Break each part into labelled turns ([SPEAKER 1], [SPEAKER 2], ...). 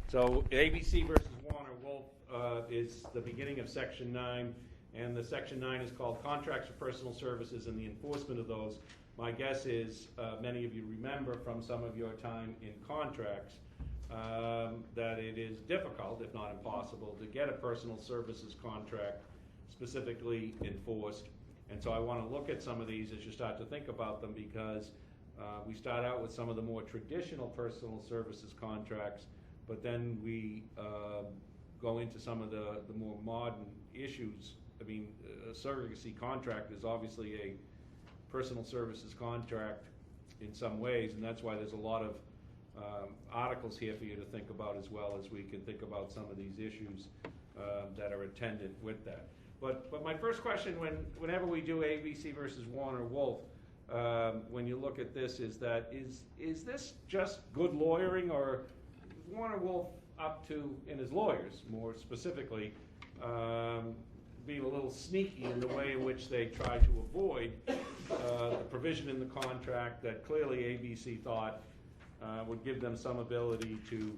[SPEAKER 1] So ABC versus Warner Wolf is the beginning of Section 9, and the Section 9 is called Contracts for Personal Services and the Enforcement of those. My guess is many of you remember from some of your time in contracts that it is difficult, if not impossible, to get a personal services contract specifically enforced. And so I want to look at some of these as you start to think about them, because we start out with some of the more traditional personal services contracts, but then we go into some of the more modern issues. I mean, a surrogacy contract is obviously a personal services contract in some ways, and that's why there's a lot of articles here for you to think about, as well as we can think about some of these issues that are attendant with that. But my first question, whenever we do ABC versus Warner Wolf, when you look at this, is that is this just good lawyering, or is Warner Wolf up to, and his lawyers more specifically, being a little sneaky in the way in which they try to avoid the provision in the contract that clearly ABC thought would give them some ability to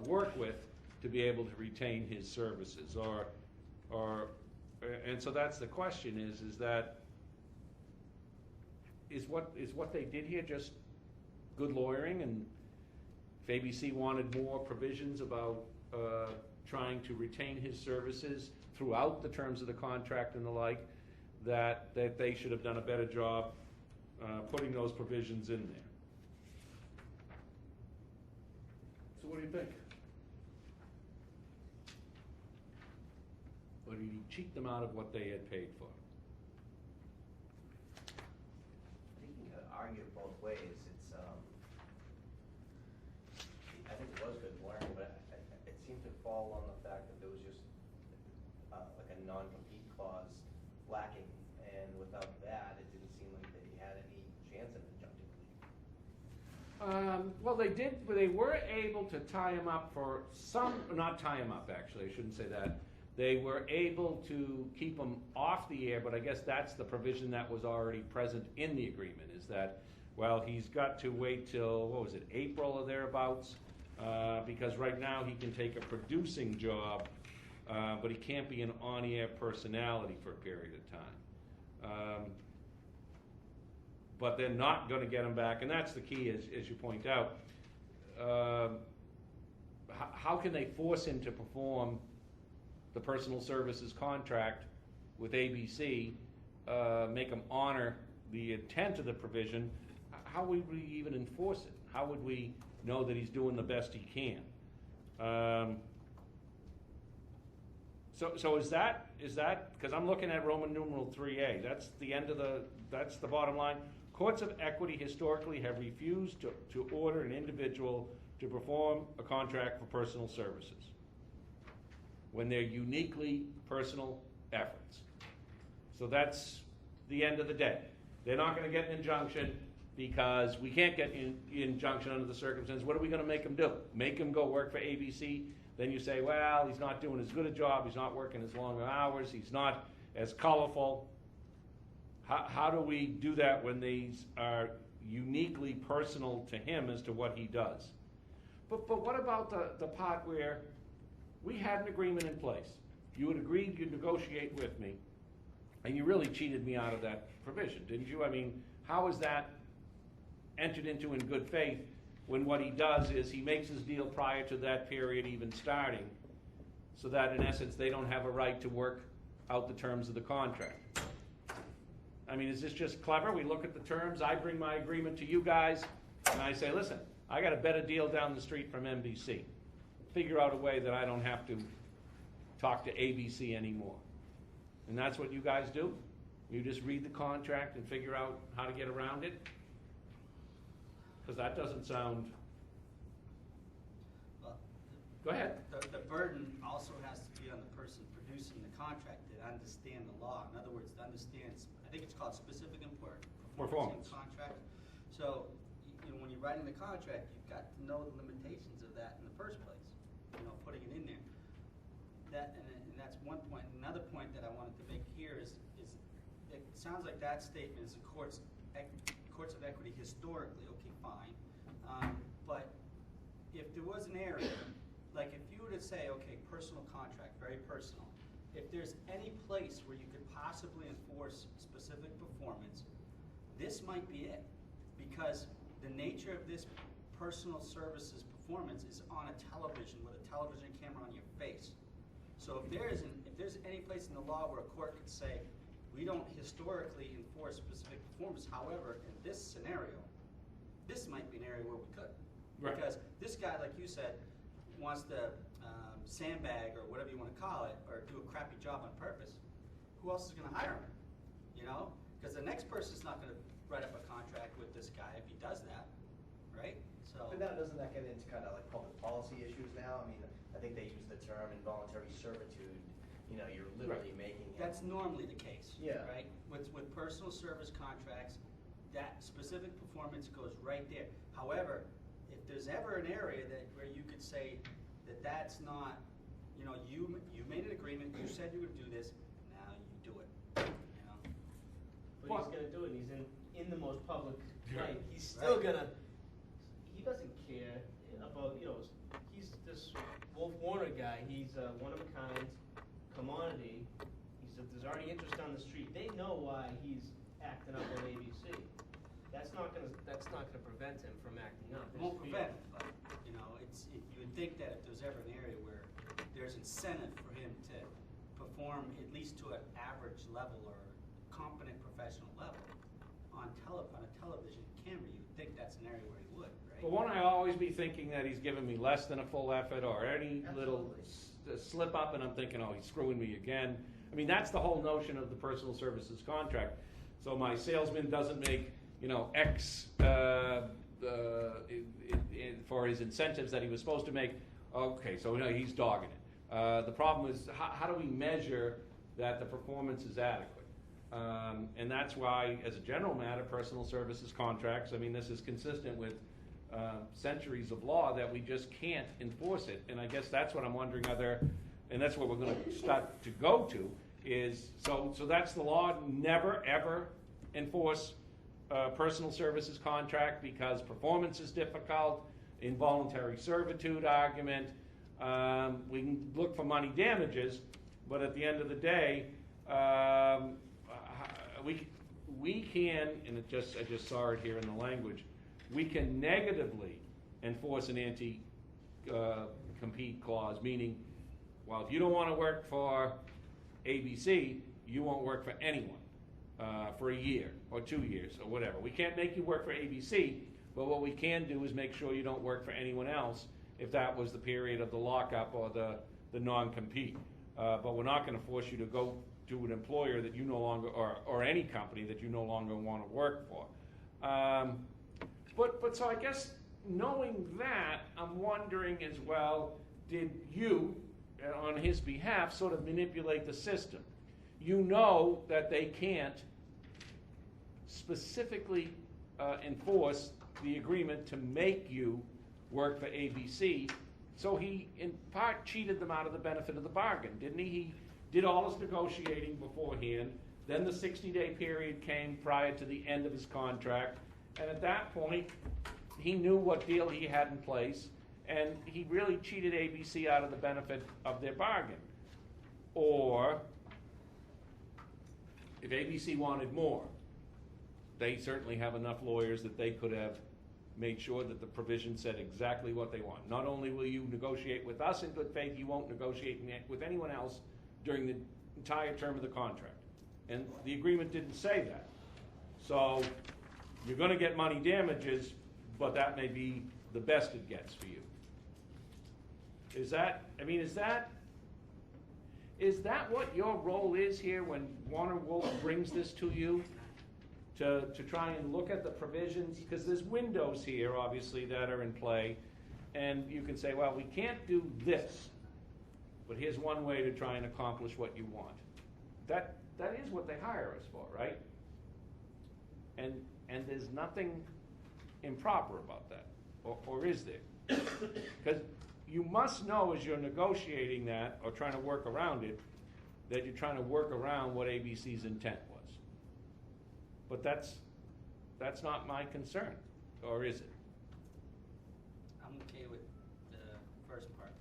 [SPEAKER 1] work with to be able to retain his services, and so that's the question: is what they did here just good lawyering? And if ABC wanted more provisions about trying to retain his services throughout the terms of the contract and the like, that they should have done a better job putting those provisions in there. So what do you think? Or did he cheat them out of what they had paid for?
[SPEAKER 2] I think you can argue it both ways. I think it was good lawyering, but it seemed to fall on the fact that there was just like a non-compete clause lacking, and without that, it didn't seem like they had any chance of injunctive relief.
[SPEAKER 1] Well, they did. They were able to tie him up for some. Not tie him up, actually. I shouldn't say that. They were able to keep him off the air, but I guess that's the provision that was already present in the agreement, is that, well, he's got to wait till, what was it, April or thereabouts, because right now he can take a producing job, but he can't be an on-air personality for a period of time. But they're not going to get him back, and that's the key, as you point out. How can they force him to perform the personal services contract with ABC, make them honor the intent of the provision? How would we even enforce it? How would we know that he's doing the best he can? So is that, because I'm looking at Roman numeral 3A, that's the end of that's the bottom line. Courts of equity historically have refused to order an individual to perform a contract for personal services when they're uniquely personal efforts. So that's the end of the day. They're not going to get an injunction because we can't get an injunction under the circumstances. What are we going to make them do? Make them go work for ABC? Then you say, well, he's not doing as good a job, he's not working as long hours, he's not as colorful. How do we do that when these are uniquely personal to him as to what he does? But what about the part where we had an agreement in place? You had agreed you'd negotiate with me, and you really cheated me out of that provision, didn't you? I mean, how is that entered into in good faith when what he does is he makes his deal prior to that period even starting, so that in essence they don't have a right to work out the terms of the contract? I mean, is this just clever? We look at the terms, I bring my agreement to you guys, and I say, listen, I got a better deal down the street from NBC. Figure out a way that I don't have to talk to ABC anymore. And that's what you guys do? You just read the contract and figure out how to get around it? Because that doesn't sound...
[SPEAKER 3] Well,
[SPEAKER 1] go ahead.
[SPEAKER 3] The burden also has to be on the person producing the contract to understand the law. In other words, to understand, I think it's called specific performance contract. So, when you're writing the contract, you've got to know the limitations of that in the first place. Putting it in there. And that's one point. Another point that I wanted to make here is it sounds like that statement is the courts of equity historically. Okay, fine. But if there was an area could say, okay, personal contract, very personal. If there's any place where you could possibly enforce specific performance, this might be it. Because the nature of this personal services performance is on a television with a television camera on your face. So if there's any place in the law where a court could say, we don't historically enforce specific performance, however, in this scenario, this might be an area where we could.
[SPEAKER 1] Right.
[SPEAKER 3] Because this guy, like you said, wants to sandbag or whatever you want to call it, or do a crappy job on purpose. Who else is going to hire him? You know, because the next person's not going to write up a contract with this guy if he does that, right? So.
[SPEAKER 2] But now, doesn't that get into kind of like public policy issues now? I mean, I think they use the term involuntary servitude. You know, you're literally making.
[SPEAKER 3] That's normally the case.
[SPEAKER 2] Yeah.
[SPEAKER 3] Right. With personal service contracts, that specific performance goes right there. However, if there's ever an area where you could say that that's not, you know, you made an agreement, you said you would do this, now you do it. You know.
[SPEAKER 4] But he's gonna do it. He's in the most public light. He's still gonna. He doesn't care about, you know. He's this Wolf Warner guy. He's one of a kind commodity. There's already interest on the street. They know why he's acting up on ABC. That's not gonna prevent him from acting up.
[SPEAKER 3] It won't prevent it, but you know, you would think that if there's ever an area where there's incentive for him to perform at least to an average level or competent professional level on a television camera, you would think that's an area where he would, right?
[SPEAKER 1] But won't I always be thinking that he's giving me less than a full effort, or any little slip up and I'm thinking, oh, he's screwing me again? I mean, that's the whole notion of the personal services contract. So my salesman doesn't make, you know, X for his incentives that he was supposed to make. Okay, so he's dogging it. The problem is, how do we measure that the performance is adequate? And that's why, as a general matter, personal services contracts, I mean, this is consistent with centuries of law that we just can't enforce it. And I guess that's what I'm wondering, and that's what we're going to start to go to, is, so that's the law, never, ever enforce personal services contract because performance is difficult, involuntary servitude argument. We can look for money damages, but at the end of the day, we can, and I just saw it here in the language, we can negatively enforce an anti-compete clause, meaning, well, if you don't want to work for ABC, you won't work for anyone for a year or 2 years or whatever. We can't make you work for ABC, but what we can do is make sure you don't work for anyone else if that was the period of the lockup or the non-compete. But we're not going to force you to go to an employer that you no longer, or any company that you no longer want to work for. But so I guess knowing that, I'm wondering as well, did you, on his behalf, sort of manipulate the system? You know that they can't specifically enforce the agreement to make you work for ABC, so he in part cheated them out of the benefit of the bargain, didn't he? He did all his negotiating beforehand, then the 60-day period came prior to the end of his contract, and at that point, he knew what deal he had in place, and he really cheated ABC out of the benefit of their bargain. Or, if ABC wanted more, they certainly have enough lawyers that they could have made sure that the provision said exactly what they want. Not only will you negotiate with us in good faith, you won't negotiate with anyone else during the entire term of the contract. And the agreement didn't say that. So you're going to get money damages, but that may be the best it gets for you. Is that what your role is here when Warner Wolf brings this to you? To try and look at the provisions, because there's windows here, obviously, that are in play, and you can say, well, we can't do this, but here's one way to try and accomplish what you want. That is what they hire us for, right? And there's nothing improper about that, or is there? Because you must know as you're negotiating that, or trying to work around it, that you're trying to work around what ABC's intent was. But that's not my concern, or is it?
[SPEAKER 3] I'm okay with the first part.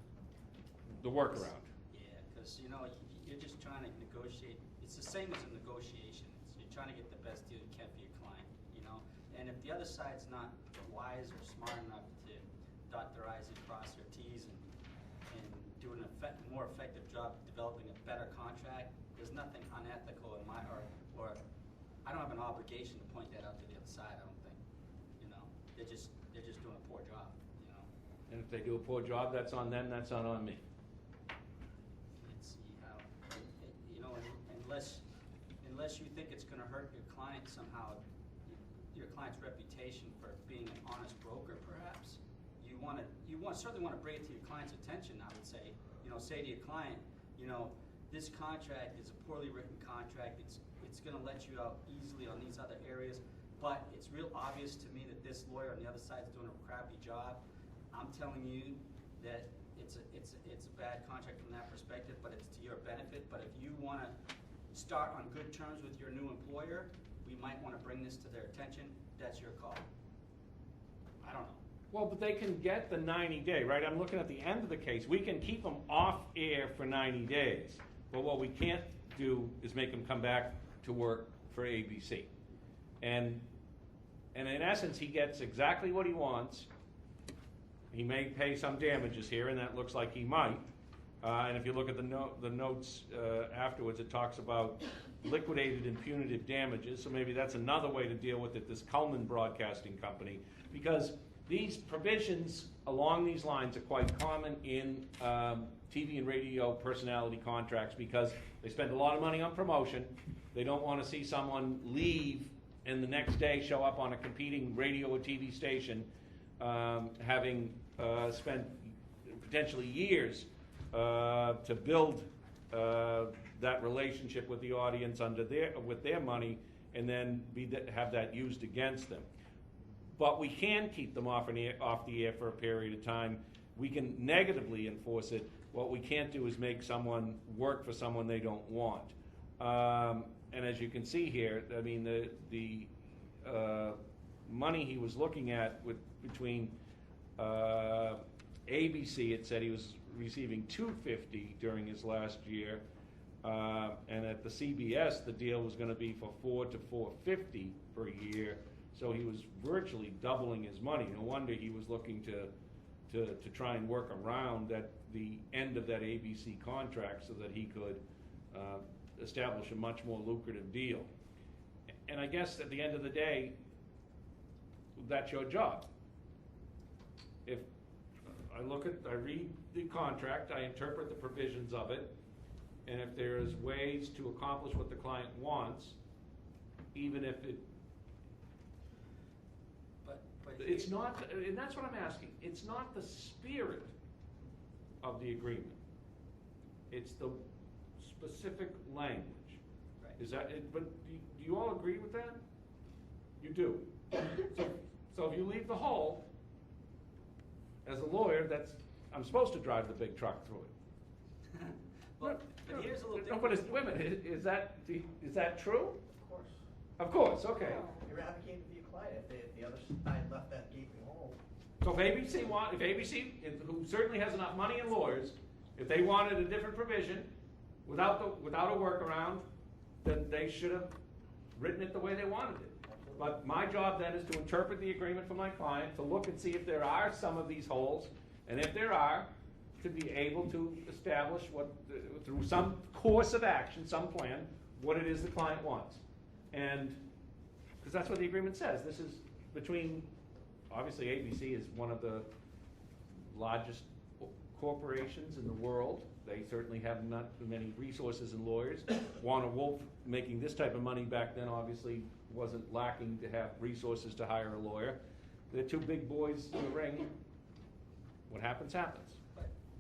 [SPEAKER 1] the workaround.
[SPEAKER 3] Yeah, because, you know, you're just trying to negotiate, it's the same as a negotiation. You're trying to get the best deal you can for your client, you know? And if the other side's not wise or smart enough to dot their I's and cross their T's and do an more effective job developing a better contract, there's nothing unethical in or I don't have an obligation to point that out to the other side, I don't think. You know, they're just doing a poor job, you know?
[SPEAKER 1] And if they do a poor job, that's on them, that's not on me.
[SPEAKER 3] It's, you know, unless you think it's gonna hurt your client somehow, your client's reputation for being an honest broker perhaps, certainly wanna bring it to your client's attention, I would say. You know, say to your client, you know, this contract is a poorly written contract, it's gonna let you out easily on these other areas, but it's real obvious to me that this lawyer on the other side is doing a crappy job. I'm telling you that it's a bad contract from that perspective, but it's to your benefit. But if you want to start on good terms with your new employer, we might want to bring this to their attention. That's your call. I don't know.
[SPEAKER 1] Well, but they can get the 90-day, right? I'm looking at the end of the case. We can keep them off air for 90 days, but what we can't do is make them come back to work for ABC. And in essence, he gets exactly what he wants. He may pay some damages here, and that looks like he might. And if you look at the notes afterwards, it talks about liquidated and punitive damages. So maybe that's another way to deal with it, this Cullman Broadcasting Company, because these provisions along these lines are quite common in TV and radio personality contracts, because they spend a lot of money on promotion. They don't want to see someone leave and the next day show up on a competing radio or TV station having spent potentially years to build that relationship with the audience with their money, and then have that used against them. But we can keep them off the air for a period of time. We can negatively enforce it. What we can't do is make someone work for someone they don't want. And as you can see here, I mean, the money he was looking at between ABC, it said he was receiving $250 during his last year, and at the CBS, the deal was going to be for $400 to $450 per year. So he was virtually doubling his money. No wonder he was looking to try and work around at the end of that ABC contract so that he could establish a much more lucrative deal. And I guess at the end of the day, that's your job. If I read the contract, I interpret the provisions of it, and if there's ways to accomplish what the client wants, even if it's not, and that's what I'm asking, it's not the spirit of the agreement. It's the specific language.
[SPEAKER 3] Right.
[SPEAKER 1] Is that it? But do you all agree with that? You do. So if you leave the hole, as a lawyer, I'm supposed to drive the big truck through it.
[SPEAKER 3] But here's a little different.
[SPEAKER 1] No, but wait a minute, is that true?
[SPEAKER 2] Of course.
[SPEAKER 1] Of course, okay.
[SPEAKER 2] You're advocating for your client if the other side left that gaping hole.
[SPEAKER 1] So if ABC, who certainly has enough money and lawyers, if they wanted a different provision without a workaround, then they should have written it the way they wanted it. But my job then is to interpret the agreement for my client, to look and see if there are some of these holes, and if there are, to be able to establish through some course of action, some plan, what it is the client wants. And because that's what the agreement says. This is between, obviously ABC is one of the largest corporations in the world. They certainly have not many resources and lawyers. Warner Wolf, making this type of money back then, obviously wasn't lacking to have resources to hire a lawyer. They're two big boys in the ring. What happens, happens.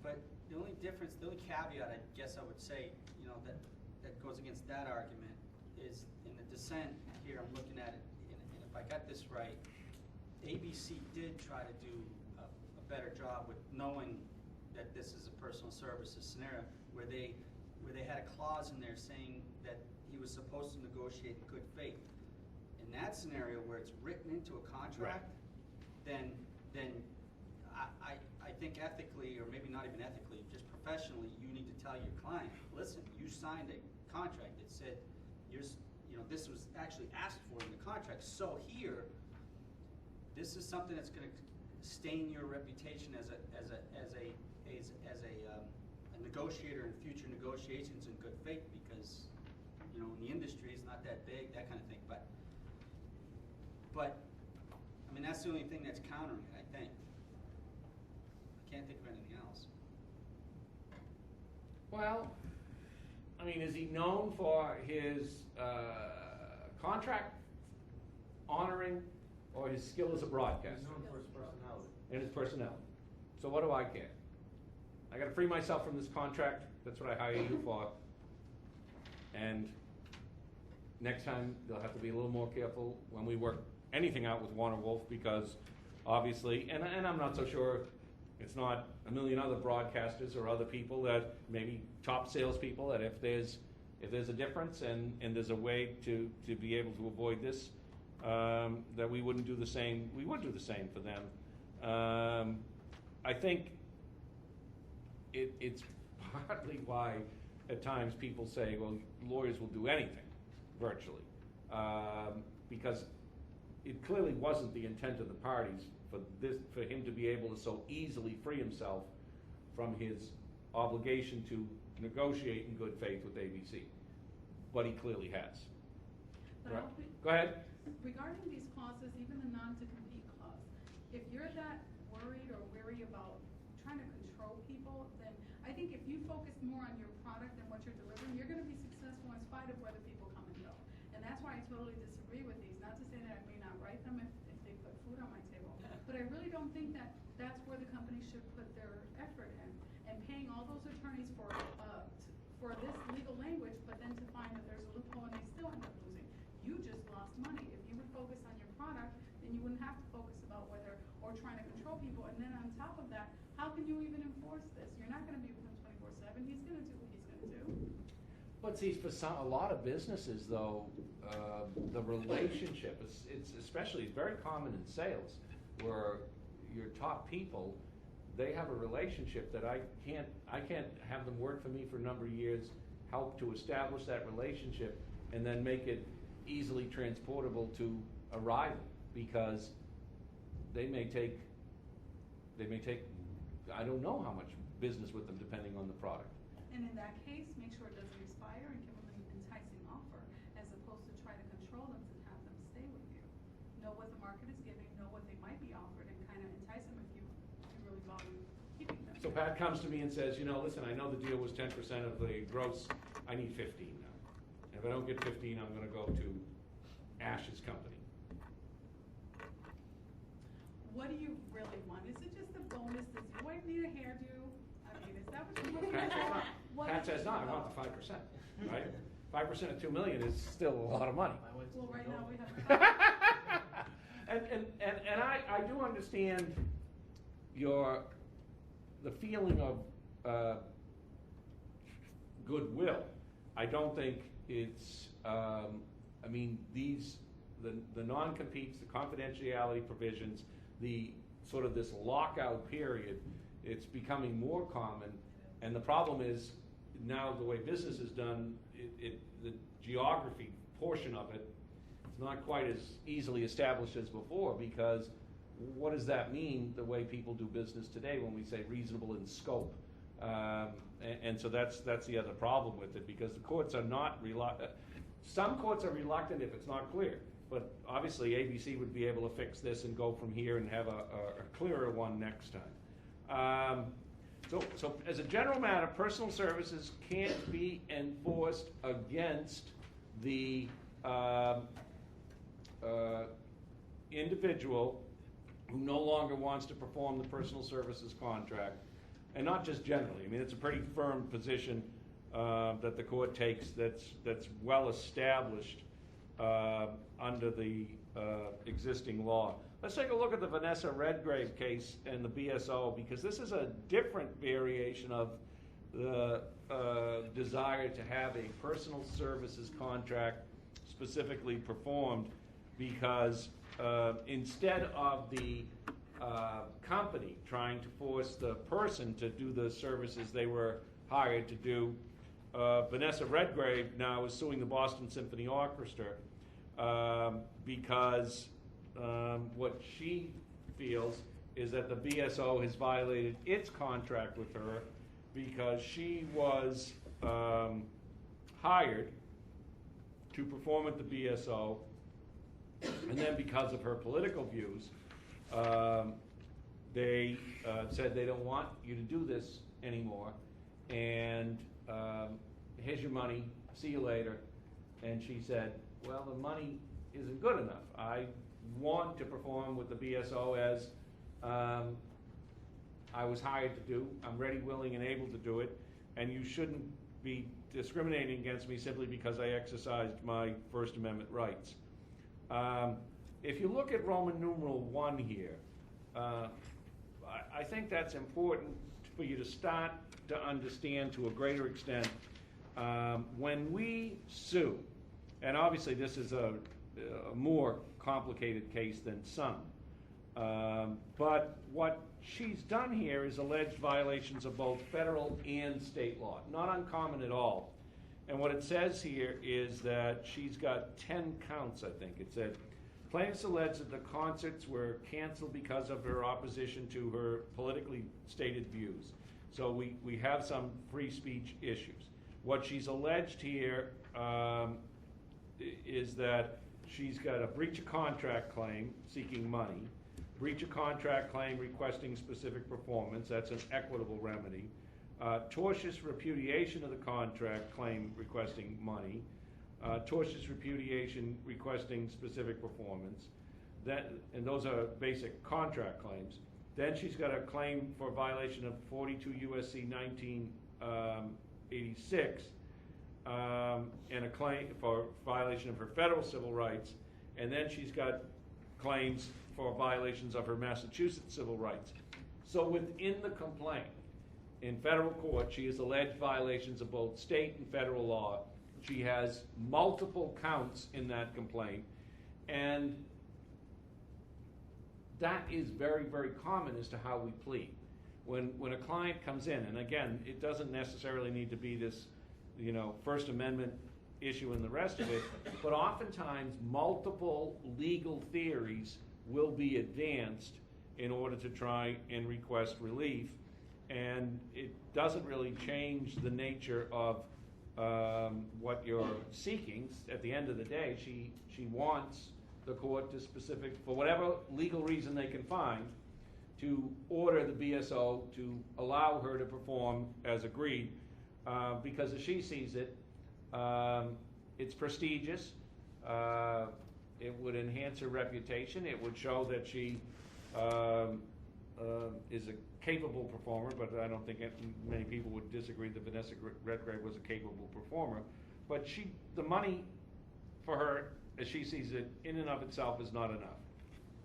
[SPEAKER 3] But the only difference, the only caveat, I guess I would say, you know, that goes against that argument is in the dissent here, I'm looking at it, and if I got this right, ABC did try to do a better job with knowing that this is a personal services scenario where they had a clause in there saying that he was supposed to negotiate in good faith. In that scenario where it's written into a contract, then I think ethically, or maybe not even ethically, just professionally, you need to tell your client, listen, you signed a contract that said, this was actually asked for in the contract. So here, this is something that's going to stain your reputation as a negotiator in future negotiations in good faith, because in the industry it's not that big, that kind of thing. But I mean, that's the only thing that's countering it, I think. I can't think of anything else.
[SPEAKER 1] Well, I mean, is he known for his contract honoring, or his skill as a broadcaster?
[SPEAKER 2] He's known for his personality.
[SPEAKER 1] And his personality. So what do I care? I got to free myself from this contract. That's what I hire you for. And next time they'll have to be a little more careful when we work anything out with Warner Wolf, because obviously, and I'm not so sure, it's not a million other broadcasters or other people that maybe top salespeople, that if there's a difference and there's a way to be able to avoid this, that we wouldn't do the same. We would do the same for them. I think it's partly why at times people say, well, lawyers will do anything virtually, because it clearly wasn't the intent of the parties for him to be able to so easily free himself from his obligation to negotiate in good faith with ABC, but he clearly has.
[SPEAKER 5] But
[SPEAKER 1] Right.
[SPEAKER 5] I'll be-
[SPEAKER 1] Go ahead.
[SPEAKER 5] Regarding these clauses, even the non-to-compete clause, if you're that worried or weary about trying to control people, then I think if you focus more on your product and what you're delivering, you're gonna be successful in spite of whether people come and go. And that's why I totally disagree with these. Not to say that I may not write them if they put food on my table, but I really don't think that that's where the company should put their effort in. And paying all those attorneys for this legal language, but then to find that there's a loophole and they still end up losing. You just lost money. If you would focus on your product, then you wouldn't have to focus about whether, or trying to control people. And then on top of that, how can you even enforce this? You're not gonna be with him 24/7. He's gonna do what he's gonna do.
[SPEAKER 1] But see, for a lot of businesses, though, the relationship it's especially very common in sales, where your top people, they have a relationship that I can't have them work for me for a number of years, help to establish that relationship, and then make it easily transportable to a rival, because they may take I don't know how much business with them depending on the product.
[SPEAKER 5] And in that case, make sure it doesn't expire and give them an enticing offer, as opposed to try to control them to have them stay with you. Know what the market is giving, know what they might be offered, and kind of entice them if you really value keeping them.
[SPEAKER 1] So Pat comes to me and says, listen, I know the deal was 10% of the gross, I need 15 now. And if I don't get 15, I'm gonna go to Ash's company.
[SPEAKER 5] What do you really want? Is it just a bonus? Does your wife need a hairdo? I mean, is that what you're looking
[SPEAKER 1] Pat says
[SPEAKER 5] for?
[SPEAKER 1] not.
[SPEAKER 5] What
[SPEAKER 1] Pat
[SPEAKER 5] is
[SPEAKER 1] says
[SPEAKER 5] it
[SPEAKER 1] not, I want
[SPEAKER 5] about?
[SPEAKER 1] the 5%, right? 5% of $2 million is still a lot of money.
[SPEAKER 4] My wife
[SPEAKER 5] Well,
[SPEAKER 4] doesn't
[SPEAKER 5] right
[SPEAKER 4] know.
[SPEAKER 5] now we have.
[SPEAKER 1] And I do understand the feeling of goodwill. I don't think it's, the non-competes, the confidentiality provisions, the sort of this lockout period, it's becoming more common. And the problem is, now the way business is done, the geography portion of it, it's not quite as easily established as before, because what does that mean, the way people do business today, when we say reasonable in scope? And so that's the other problem with it, because the courts are not some courts are reluctant if it's not clear, but obviously ABC would be able to fix this and go from here and have a clearer one next time. So as a general matter, personal services can't be enforced against the individual who no longer wants to perform the personal services contract, and not just generally. I mean, it's a pretty firm position that the court takes that's well established under the existing law. Let's take a look at the Vanessa Redgrave case and the BSO, because this is a different variation of the desire to have a personal services contract specifically performed, because instead of the company trying to force the person to do the services they were hired to do. Vanessa Redgrave now is suing the Boston Symphony Orchestra because what she feels is that the BSO has violated its contract with her because she was hired to perform at the BSO, and then because of her political views, they said they don't want you to do this anymore, and here's your money, see you later. And she said, well, the money isn't good enough. I want to perform with the BSO as I was hired to do. I'm ready, willing, and able to do it, and you shouldn't be discriminating against me simply because I exercised my First Amendment rights. If you look at Roman numeral 1 here, I think that's important for you to start to understand to a greater extent. When we sue, and obviously this is a more complicated case than some, but what she's done here is alleged violations of both federal and state law. Not uncommon at all. And what it says here is that she's got 10 counts, I think. It said, plaintiffs allege that the concerts were canceled because of her opposition to her politically stated views. So we have some free speech issues. What she's alleged here is that she's got a breach of contract claim seeking money, breach of contract claim requesting specific performance, that's an equitable remedy, tortious repudiation of the contract claim requesting money, tortious repudiation requesting specific performance, and those are basic contract claims. Then she's got a claim for violation of 42 U.S.C. 1986, and a claim for violation of her federal civil rights, and then she's got claims for violations of her Massachusetts civil rights. So within the complaint, in federal court, she has alleged violations of both state and federal law. She has multiple counts in that complaint, and that is very, very common as to how we plead. When a client comes in, and again, it doesn't necessarily need to be this, First Amendment issue and the rest of it, but oftentimes multiple legal theories will be advanced in order to try and request relief, and it doesn't really change the nature of what you're seeking. At the end of the day, she wants the court to for whatever legal reason they can find, to order the BSO to allow her to perform as agreed, because as she sees it, it's prestigious, it would enhance her reputation, it would show that she is a capable performer, but I don't think many people would disagree that Vanessa Redgrave was a capable performer. But the money for her, as she sees it, in and of itself is not enough.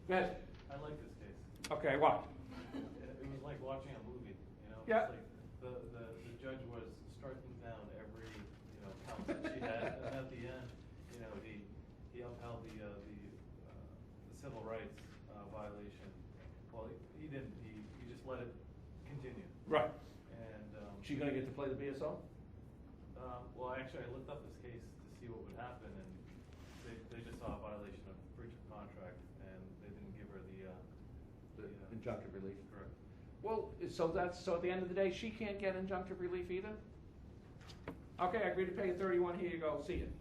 [SPEAKER 1] Go ahead.
[SPEAKER 6] I like this case.
[SPEAKER 1] Okay, why?
[SPEAKER 6] It was like watching a movie,
[SPEAKER 1] Yeah.
[SPEAKER 6] It's like the judge was striking down every, count that she had, and at the end, he upheld the civil rights violation. Well, he didn't. He just let it continue.
[SPEAKER 1] Right.
[SPEAKER 6] And
[SPEAKER 1] She gonna get to play the BSO?
[SPEAKER 6] well, actually, I looked up this case to see what would happen, and they just saw a violation of breach of contract, and they didn't give her the
[SPEAKER 1] Injunctive relief.
[SPEAKER 6] Correct.
[SPEAKER 1] Well, so at the end of the day, she can't get injunctive relief either? Okay, I agree to pay you 31, here you go, see you.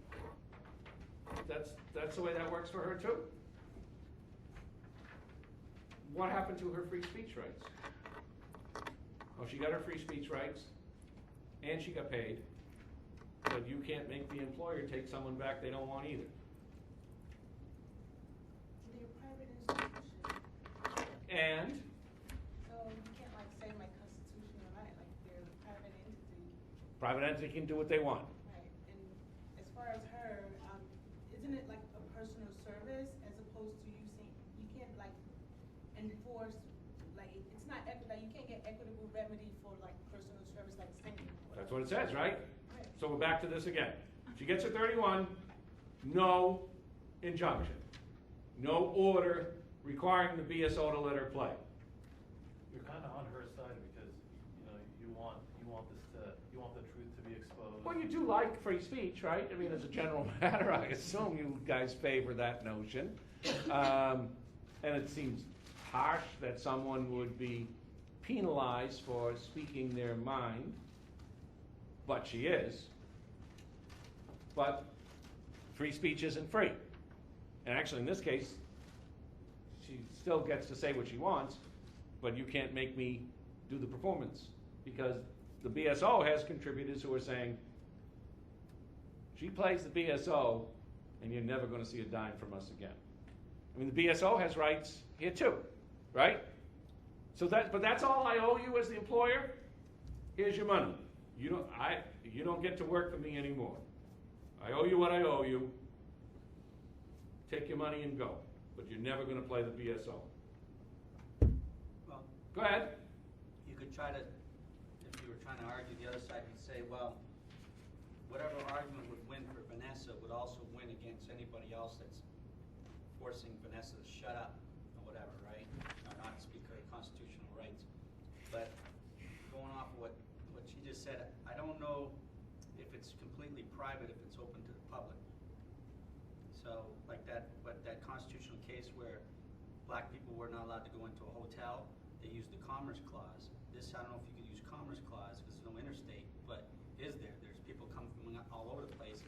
[SPEAKER 1] That's the way that works for her too? What happened to her free speech rights? Oh, she got her free speech rights, and she got paid, but you can't make the employer take someone back they don't want either.
[SPEAKER 7] They're a private institution.
[SPEAKER 1] And
[SPEAKER 7] So you can't say my constitutional right, like they're a private entity.
[SPEAKER 1] private entity can do what they want.
[SPEAKER 7] Right, and as far as her, isn't it like a personal service as opposed to you saying, you can't enforce, it's not you can't get equitable remedy for personal service singing.
[SPEAKER 1] That's what it says, right?
[SPEAKER 7] Right.
[SPEAKER 1] So we're back to this again. She gets her 31, no injunction, no order requiring the BSO to let her play.
[SPEAKER 6] first sight because, you know, you want the truth to be exposed.
[SPEAKER 1] Well, you do like free speech, right? I mean, as a general matter, I assume you guys favor that notion. And it seems harsh that someone would be penalized for speaking their mind, but she is. But free speech isn't free. And actually, in this case, she still gets to say what she wants, but you can't make me do the performance, because the BSO has contributors who are saying, she plays the BSO, and you're never going to see a dime from us again. I mean, the BSO has rights here too, right? So but that's all I owe you as the employer. Here's your money. You don't get to work for me anymore. I owe you what I owe you. Take your money and go. But you're never going to play the BSO.
[SPEAKER 3] Well,
[SPEAKER 1] Go ahead.
[SPEAKER 3] you could try to, if you were trying to argue the other side, you'd say, well, whatever argument would win for Vanessa would also win against anybody else that's forcing Vanessa to shut up or whatever, right? Or not speak her constitutional rights. But going off of what she just said, I don't know if it's completely private, if it's open to the public. So like that constitutional case where black people were not allowed to go into a hotel, they used the Commerce Clause. This, I don't know if you could use Commerce Clause because there's no interstate, but is there? There's people come from all over the place.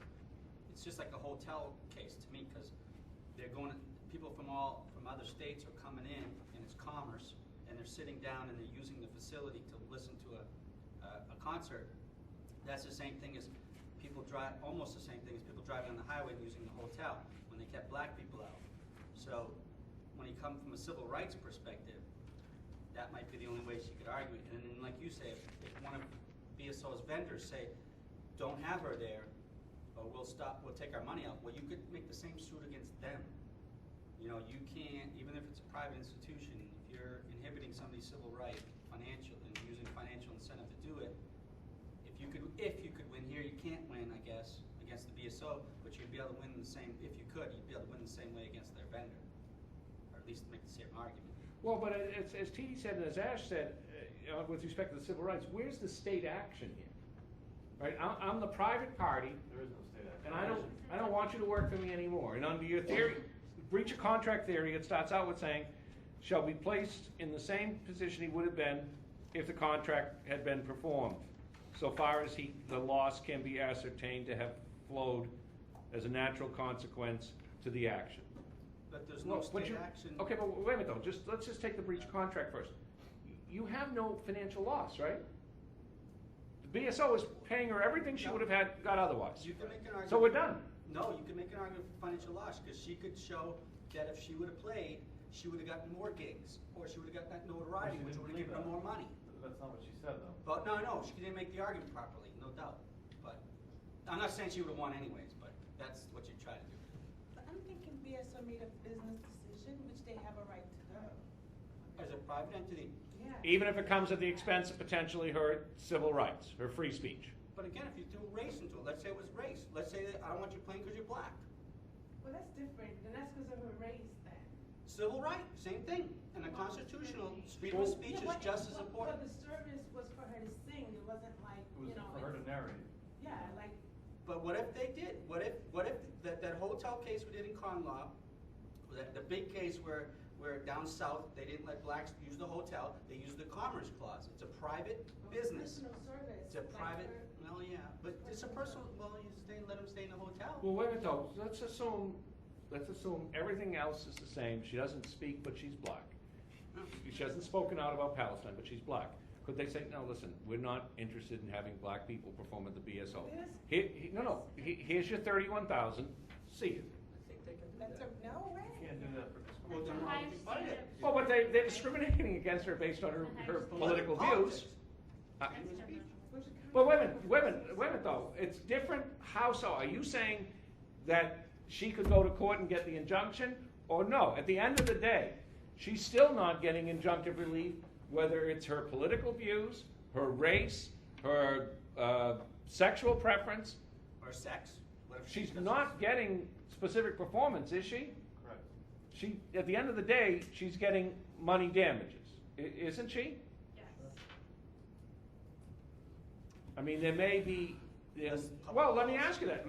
[SPEAKER 3] It's just like a hotel case to me because they're going, people from other states are coming in and it's commerce and they're sitting down and they're using the facility to listen to a concert. That's the same thing as almost the same thing as people driving on the highway and using the hotel when they kept black people out. So when you come from a civil rights perspective, that might be the only way she could argue it. And then like you say, if one of BSO's vendors say, don't have her there, or we'll take our money out, well, you could make the same suit against them. You know, you can't, even if it's a private institution, if you're inhibiting somebody's civil right, financial, and using financial incentive to do it, if you could win here, you can't win, I guess, against the BSO, but you'd be able to win the same, if you could, you'd be able to win the same way against their vendor, or at least make the same argument.
[SPEAKER 1] Well, but as T.D. said and as Ash said, with respect to the civil rights, where's the state action here? Right? I'm the private party.
[SPEAKER 6] There is no state action.
[SPEAKER 1] And I don't want you to work for me anymore. And under your theory, breach of contract theory, it starts out with saying, shall be placed in the same position he would have been if the contract had been performed, so far as the loss can be ascertained to have flowed as a natural consequence to the action.
[SPEAKER 3] But there's no state action.
[SPEAKER 1] Okay, but wait a minute though. Let's just take the breach of contract first. You have no financial loss, right? The BSO is paying her everything she would have got otherwise.
[SPEAKER 3] You can make an argument.
[SPEAKER 1] So we're done.
[SPEAKER 3] No, you can make an argument for financial loss because she could show that if she would have played, she would have gotten more gigs, or she would have gotten that notoriety, which would have given her more money.
[SPEAKER 6] That's not what she said, though.
[SPEAKER 3] But no, she didn't make the argument properly, no doubt. But I'm not saying she would have won anyways, but that's what you try to do.
[SPEAKER 7] But I'm thinking BSO made a business decision, which they have a right to do.
[SPEAKER 3] As a private entity.
[SPEAKER 7] Yeah.
[SPEAKER 1] Even if it comes at the expense of potentially her civil rights, her free speech.
[SPEAKER 3] But again, if you threw race into it, let's say it was race. Let's say that I don't want you playing because you're black.
[SPEAKER 7] Well, that's different, then that's because of her race then.
[SPEAKER 3] Civil right, same thing. And the constitutional freedom of speech is just as important.
[SPEAKER 7] But the service was for her to sing, it wasn't like,
[SPEAKER 6] It was
[SPEAKER 7] you know.
[SPEAKER 6] for her to narrate.
[SPEAKER 7] Yeah, like.
[SPEAKER 3] But what if they did? What if that hotel case we did in con law, the big case where down south they didn't let blacks use the hotel, they used the Commerce Clause. It's a private business.
[SPEAKER 7] Personal service.
[SPEAKER 3] It's a
[SPEAKER 7] like
[SPEAKER 3] private.
[SPEAKER 7] her-
[SPEAKER 3] Well, yeah, but it's a personal. Well, you let them stay in the hotel.
[SPEAKER 1] Well, wait a minute though. Let's assume everything else is the same. She doesn't speak, but she's black. She hasn't spoken out about Palestine, but she's black. Could they say, no, listen, we're not interested in having black people perform at the BSO? Here's your $31,000. See you.
[SPEAKER 3] I think they can do
[SPEAKER 7] That's
[SPEAKER 3] that.
[SPEAKER 7] no way.
[SPEAKER 6] You can't do that for
[SPEAKER 3] Well, then why would you fight it?
[SPEAKER 1] Well, but they're discriminating against her based on her political views. Well, wait a minute though. It's different. How so? Are you saying that she could go to court and get the injunction, or no? At the end of the day, she's still not getting injunctive relief, whether it's her political views, her race, her sexual preference.
[SPEAKER 3] Or sex. What if
[SPEAKER 1] She's
[SPEAKER 3] doesn't-
[SPEAKER 1] not getting specific performance, is she?
[SPEAKER 6] Correct.
[SPEAKER 1] At the end of the day, she's getting money damages, isn't she?
[SPEAKER 5] Yes.
[SPEAKER 1] I mean, there may be, well, let me ask you that.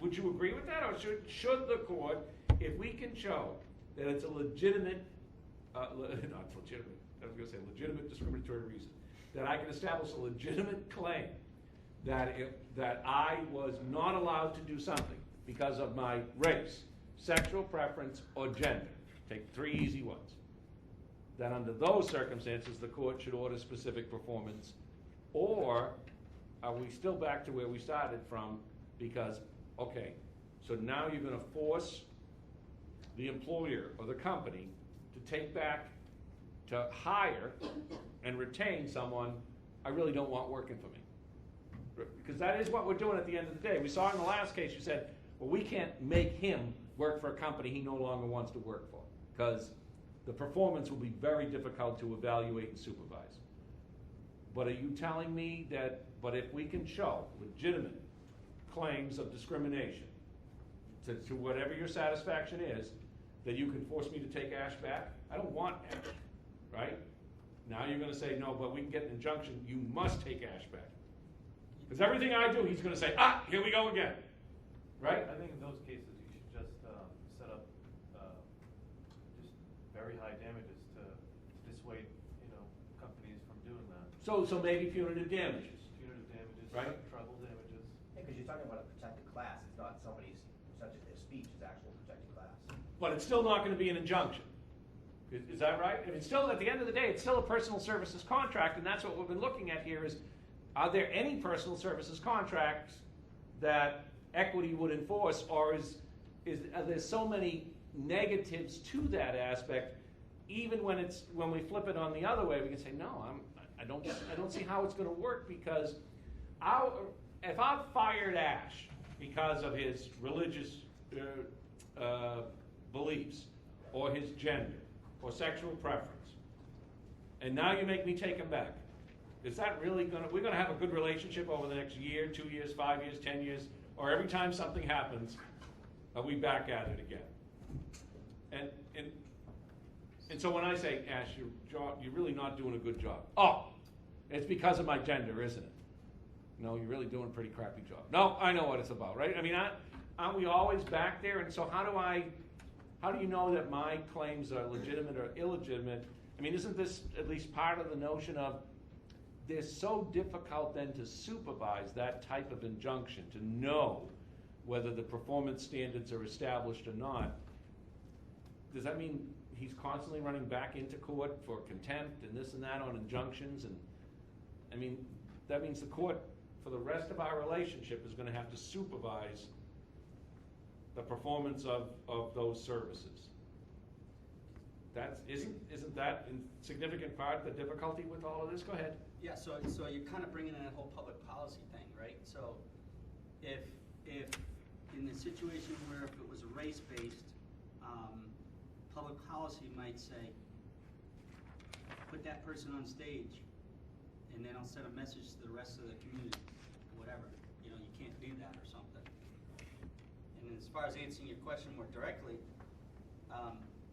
[SPEAKER 1] Would you agree with that, or should the court, if we can show that it's a legitimate, not legitimate, I was gonna say legitimate discriminatory reason, that I can establish a legitimate claim that I was not allowed to do something because of my race, sexual preference, or gender, take 3 easy ones, that under those circumstances, the court should order specific performance? Or are we still back to where we started from? Because, okay, so now you're gonna force the employer or the company to take back, to hire and retain someone I really don't want working for me. Because that is what we're doing at the end of the day. We saw in the last case, you said, well, we can't make him work for a company he no longer wants to work for, because the performance will be very difficult to evaluate and supervise. But are you telling me that, but if we can show legitimate claims of discrimination to whatever your satisfaction is, that you can force me to take Ash back? I don't want Ash, right? Now you're gonna say, no, but we can get an injunction, you must take Ash back. Because everything I do, he's gonna say, here we go again, right?
[SPEAKER 6] I think in those cases, you should just set up just very high damages to dissuade, companies from doing that.
[SPEAKER 1] So maybe punitive damages.
[SPEAKER 6] Punitive damages,
[SPEAKER 1] Right.
[SPEAKER 6] treble damages.
[SPEAKER 2] Because you're talking about a protected class, it's not somebody's, such as their speech, it's actual protected class.
[SPEAKER 1] But it's still not gonna be an injunction. Is that right? I mean, still, at the end of the day, it's still a personal services contract, and that's what we've been looking at here is, are there any personal services contracts that equity would enforce, or are there so many negatives to that aspect, even when we flip it on the other way, we can say, no, I don't see how it's gonna work, because if I've fired Ash because of his religious beliefs, or his gender, or sexual preference, and now you make me take him back, is that really we're gonna have a good relationship over the next year, 2 years, 5 years, 10 years, or every time something happens, are we back at it again? And so when I say, Ash, you're really not doing a good job. Oh, it's because of my gender, isn't it? No, you're really doing a pretty crappy job. No, I know what it's about, right? I mean, aren't we always back there? And so how do you know that my claims are legitimate or illegitimate? I mean, isn't this at least part of the notion of they're so difficult then to supervise that type of injunction, to know whether the performance standards are established or not? Does that mean he's constantly running back into court for contempt and this and that on injunctions? And I mean, that means the court, for the rest of our relationship, is gonna have to supervise the performance of those services. Isn't that in significant part the difficulty with all of this? Go ahead.
[SPEAKER 3] Yeah, so you're kind of bringing in a whole public policy thing, right? So if in the situation where if it was a race-based, public policy might say, put that person on stage, and then I'll send a message to the rest of the community, whatever. You can't do that or something. And as far as answering your question more directly,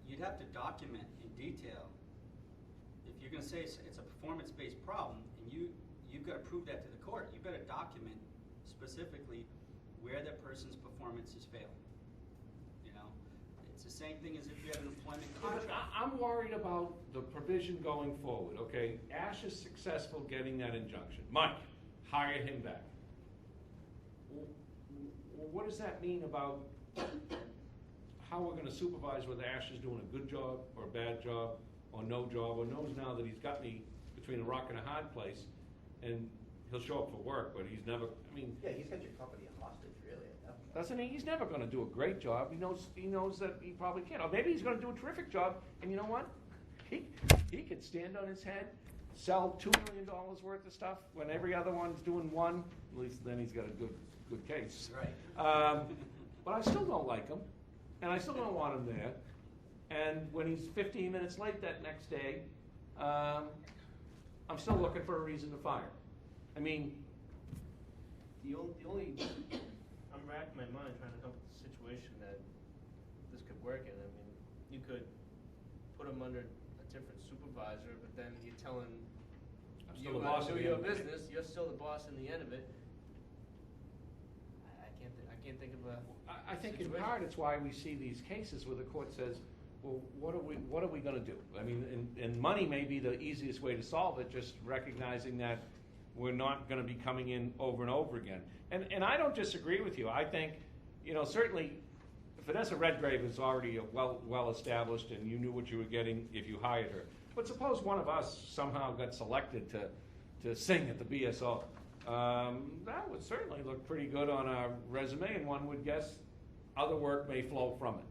[SPEAKER 3] you'd have to document in detail. If you're going to say it's a performance-based problem, and you've got to prove that to the court, you better document specifically where that person's performance is failing. It's the same thing as if you had an employment contract.
[SPEAKER 1] I'm worried about the provision going forward, okay? Ash is successful getting that injunction. Mike, hire him back. What does that mean about how we're gonna supervise whether Ash is doing a good job or a bad job or no job, or knows now that he's got me between a rock and a hard place, and he'll show up for work, but he's never,
[SPEAKER 2] Yeah, he's got your company hostage, really, at that point.
[SPEAKER 1] doesn't he? He's never gonna do a great job. He knows that he probably can't. Or maybe he's gonna do a terrific job, and you know what? He could stand on his head, sell $2 million worth of stuff when every other one's doing one. At least then he's got a good case.
[SPEAKER 3] Right.
[SPEAKER 1] But I still don't like him, and I still don't want him there. And when he's 15 minutes late that next day, I'm still looking for a reason to fire. I mean,
[SPEAKER 4] The only, I'm racking my mind trying to come up with a situation that this could work in. I mean, you could put him under a different supervisor, but then you're telling
[SPEAKER 1] Still
[SPEAKER 4] you
[SPEAKER 1] the boss at
[SPEAKER 4] do
[SPEAKER 1] the
[SPEAKER 4] your
[SPEAKER 1] end of the day.
[SPEAKER 4] business, you're still the boss in the end of it. I can't think of a.
[SPEAKER 1] I think in
[SPEAKER 4] situation.
[SPEAKER 1] part, it's why we see these cases where the court says, well, what are we gonna do? I mean, and money may be the easiest way to solve it, just recognizing that we're not gonna be coming in over and over again. And I don't disagree with you. I think, certainly, Vanessa Redgrave is already well established, and you knew what you were getting if you hired her. But suppose one of us somehow got selected to sing at the BSO. That would certainly look pretty good on our resume, and one would guess other work may flow from it.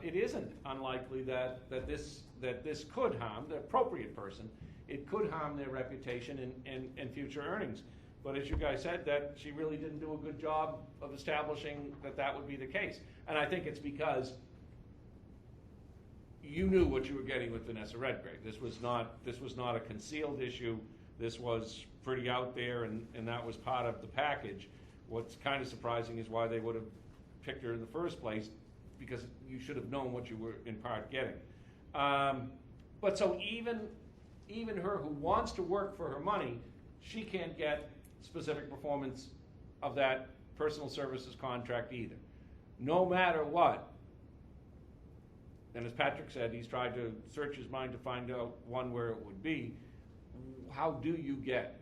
[SPEAKER 1] It isn't unlikely that this could harm the appropriate person. It could harm their reputation and future earnings. But as you guys said, that she really didn't do a good job of establishing that would be the case. And I think it's because you knew what you were getting with Vanessa Redgrave. This was not a concealed issue. This was pretty out there, and that was part of the package. What's kind of surprising is why they would have picked her in the first place, because you should have known what you were in part getting. But so even her who wants to work for her money, she can't get specific performance of that personal services contract either. No matter what. And as Patrick said, he's tried to search his mind to find out one where it would be. How do you get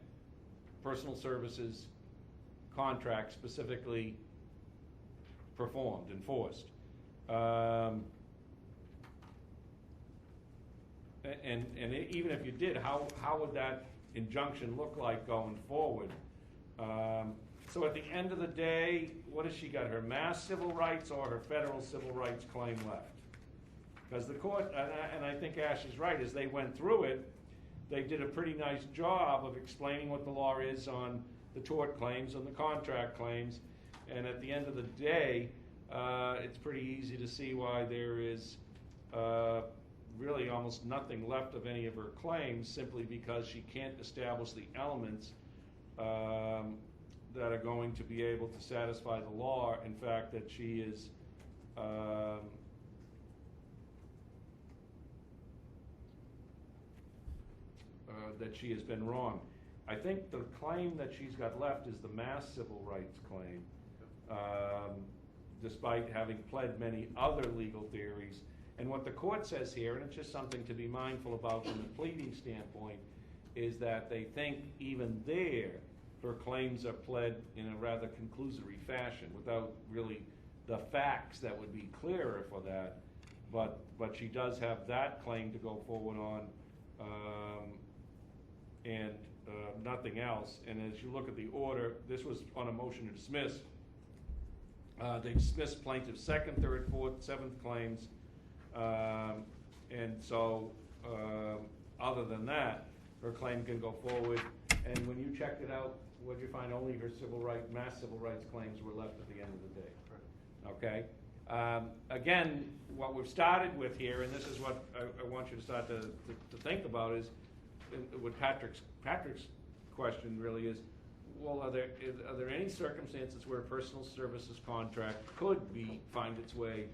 [SPEAKER 1] personal services contracts specifically performed, enforced? And even if you did, how would that injunction look like going forward? So at the end of the day, what has she got? Her mass civil rights or her federal civil rights claim left? Because the court, and I think Ash is right, as they went through it, they did a pretty nice job of explaining what the law is on the tort claims, on the contract claims, and at the end of the day, it's pretty easy to see why there is really almost nothing left of any of her claims, simply because she can't establish the elements that are going to be able to satisfy the law. In fact, that she is that she has been wrong. I think the claim that she's got left is the mass civil rights claim, despite having pled many other legal theories. And what the court says here, and it's just something to be mindful about from the pleading standpoint, is that they think even there, her claims are pled in a rather conclusory fashion, without really the facts that would be clearer for that. But she does have that claim to go forward on, and nothing else. And as you look at the order, this was on a motion to dismiss. They dismissed plaintiff's second, third, fourth, seventh claims. And so, other than that, her claim can go forward. And when you checked it out, what did you find? Only her mass civil rights claims were left at the end of the day. Okay? Again, what we've started with here, and this is what I want you to start to think about, is what Patrick's question really is, well, are there any circumstances where a personal services contract could find its way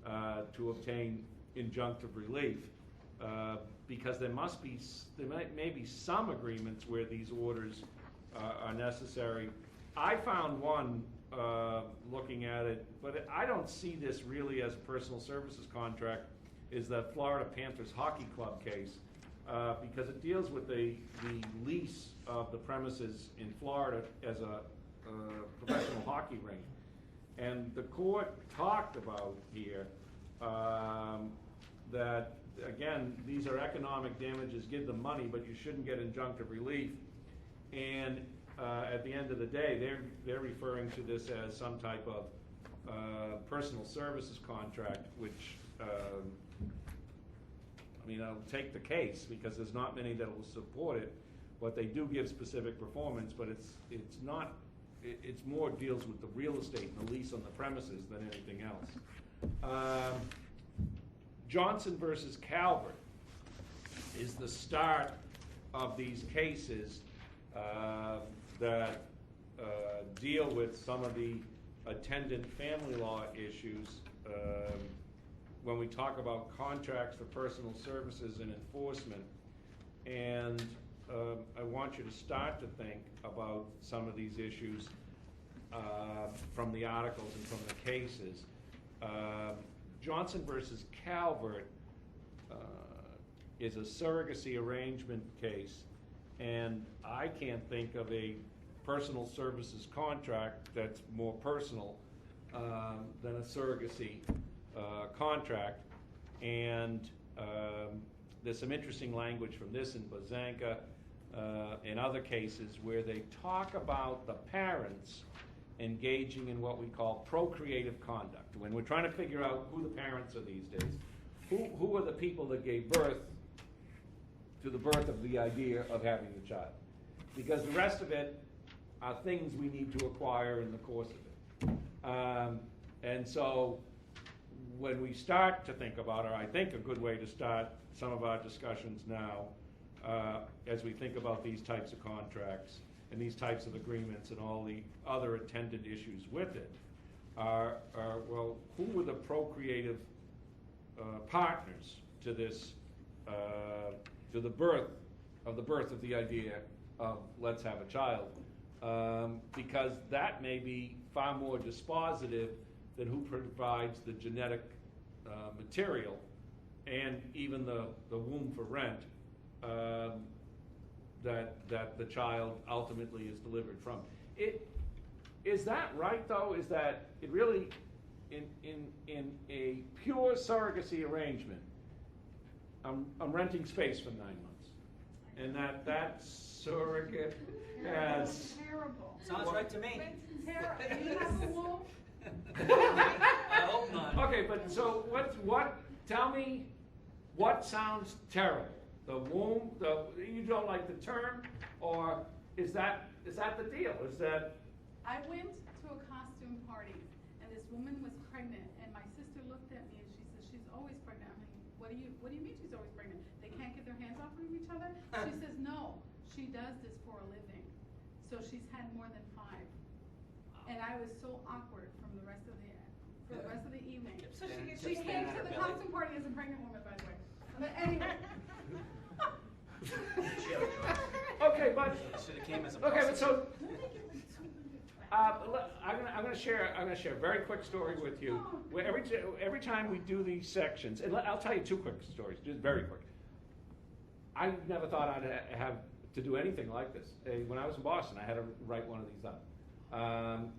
[SPEAKER 1] to obtain injunctive relief? Because there may be some agreements where these orders are necessary. I found one looking at it, but I don't see this really as a personal services contract, is the Florida Panthers Hockey Club case, because it deals with the lease of the premises in Florida as a professional hockey rink. And the court talked about here that, again, these are economic damages, give them money, but you shouldn't get injunctive relief. And at the end of the day, they're referring to this as some type of personal services contract, which, I'll take the case, because there's not many that will support it, but they do give specific performance, but it's more deals with the real estate and the lease on the premises than anything else. Johnson versus Calvert is the start of these cases that deal with some of the attendant family law issues when we talk about contracts for personal services and enforcement. And I want want you to start to think about some of these issues from the articles and from the cases. Johnson versus Calvert is a surrogacy arrangement case, and I can't think of a personal services contract that's more personal than a surrogacy contract. And there's some interesting language from this in Bazanka and other cases where they talk about the parents engaging in what we call procreative conduct. When we're trying to figure out who the parents are these days, who are the people that gave birth to the birth of the idea of having the child? Because the rest of it are things we need to acquire in the course of it. And so when we start to think about, or I think a good way to start some of our discussions now, as we think about these types of contracts and these types of agreements and all the other attendant issues with it, are well, who were the procreative partners to this, to the birth of the idea of let's have a child, because that may be far more dispositive than who provides the genetic material and even the womb for rent that the child ultimately is delivered from. Is that right, though? Is that it really, in a pure surrogacy arrangement, I'm renting space for 9 months, and that surrogate has...
[SPEAKER 5] Terrible.
[SPEAKER 3] Sounds right to me.
[SPEAKER 5] Terrible. You have a womb?
[SPEAKER 3] I hope not.
[SPEAKER 1] Okay, but so tell me what sounds terrible? The womb, you don't like the term, or is that the deal? Is that...
[SPEAKER 5] I went to a costume party, and this woman was pregnant, and my sister looked at me and she said, she's always pregnant. I'm like, what do you mean she's always pregnant? They can't get their hands off of each other? She says, no, she does this for a living. So she's had more than 5. And I was so awkward for the rest of the evening.
[SPEAKER 7] So
[SPEAKER 5] She came to the costume party as a pregnant woman, by the way. But anyway.
[SPEAKER 1] Okay, but...
[SPEAKER 3] Should have came as a
[SPEAKER 1] Okay, but so...
[SPEAKER 5] Well,
[SPEAKER 1] I'm going to share a very quick story with you. Where every time we do these sections, and I'll tell you 2 quick stories, just very quick. I never thought I'd have to do anything like this. When I was in Boston, I had to write one of these up,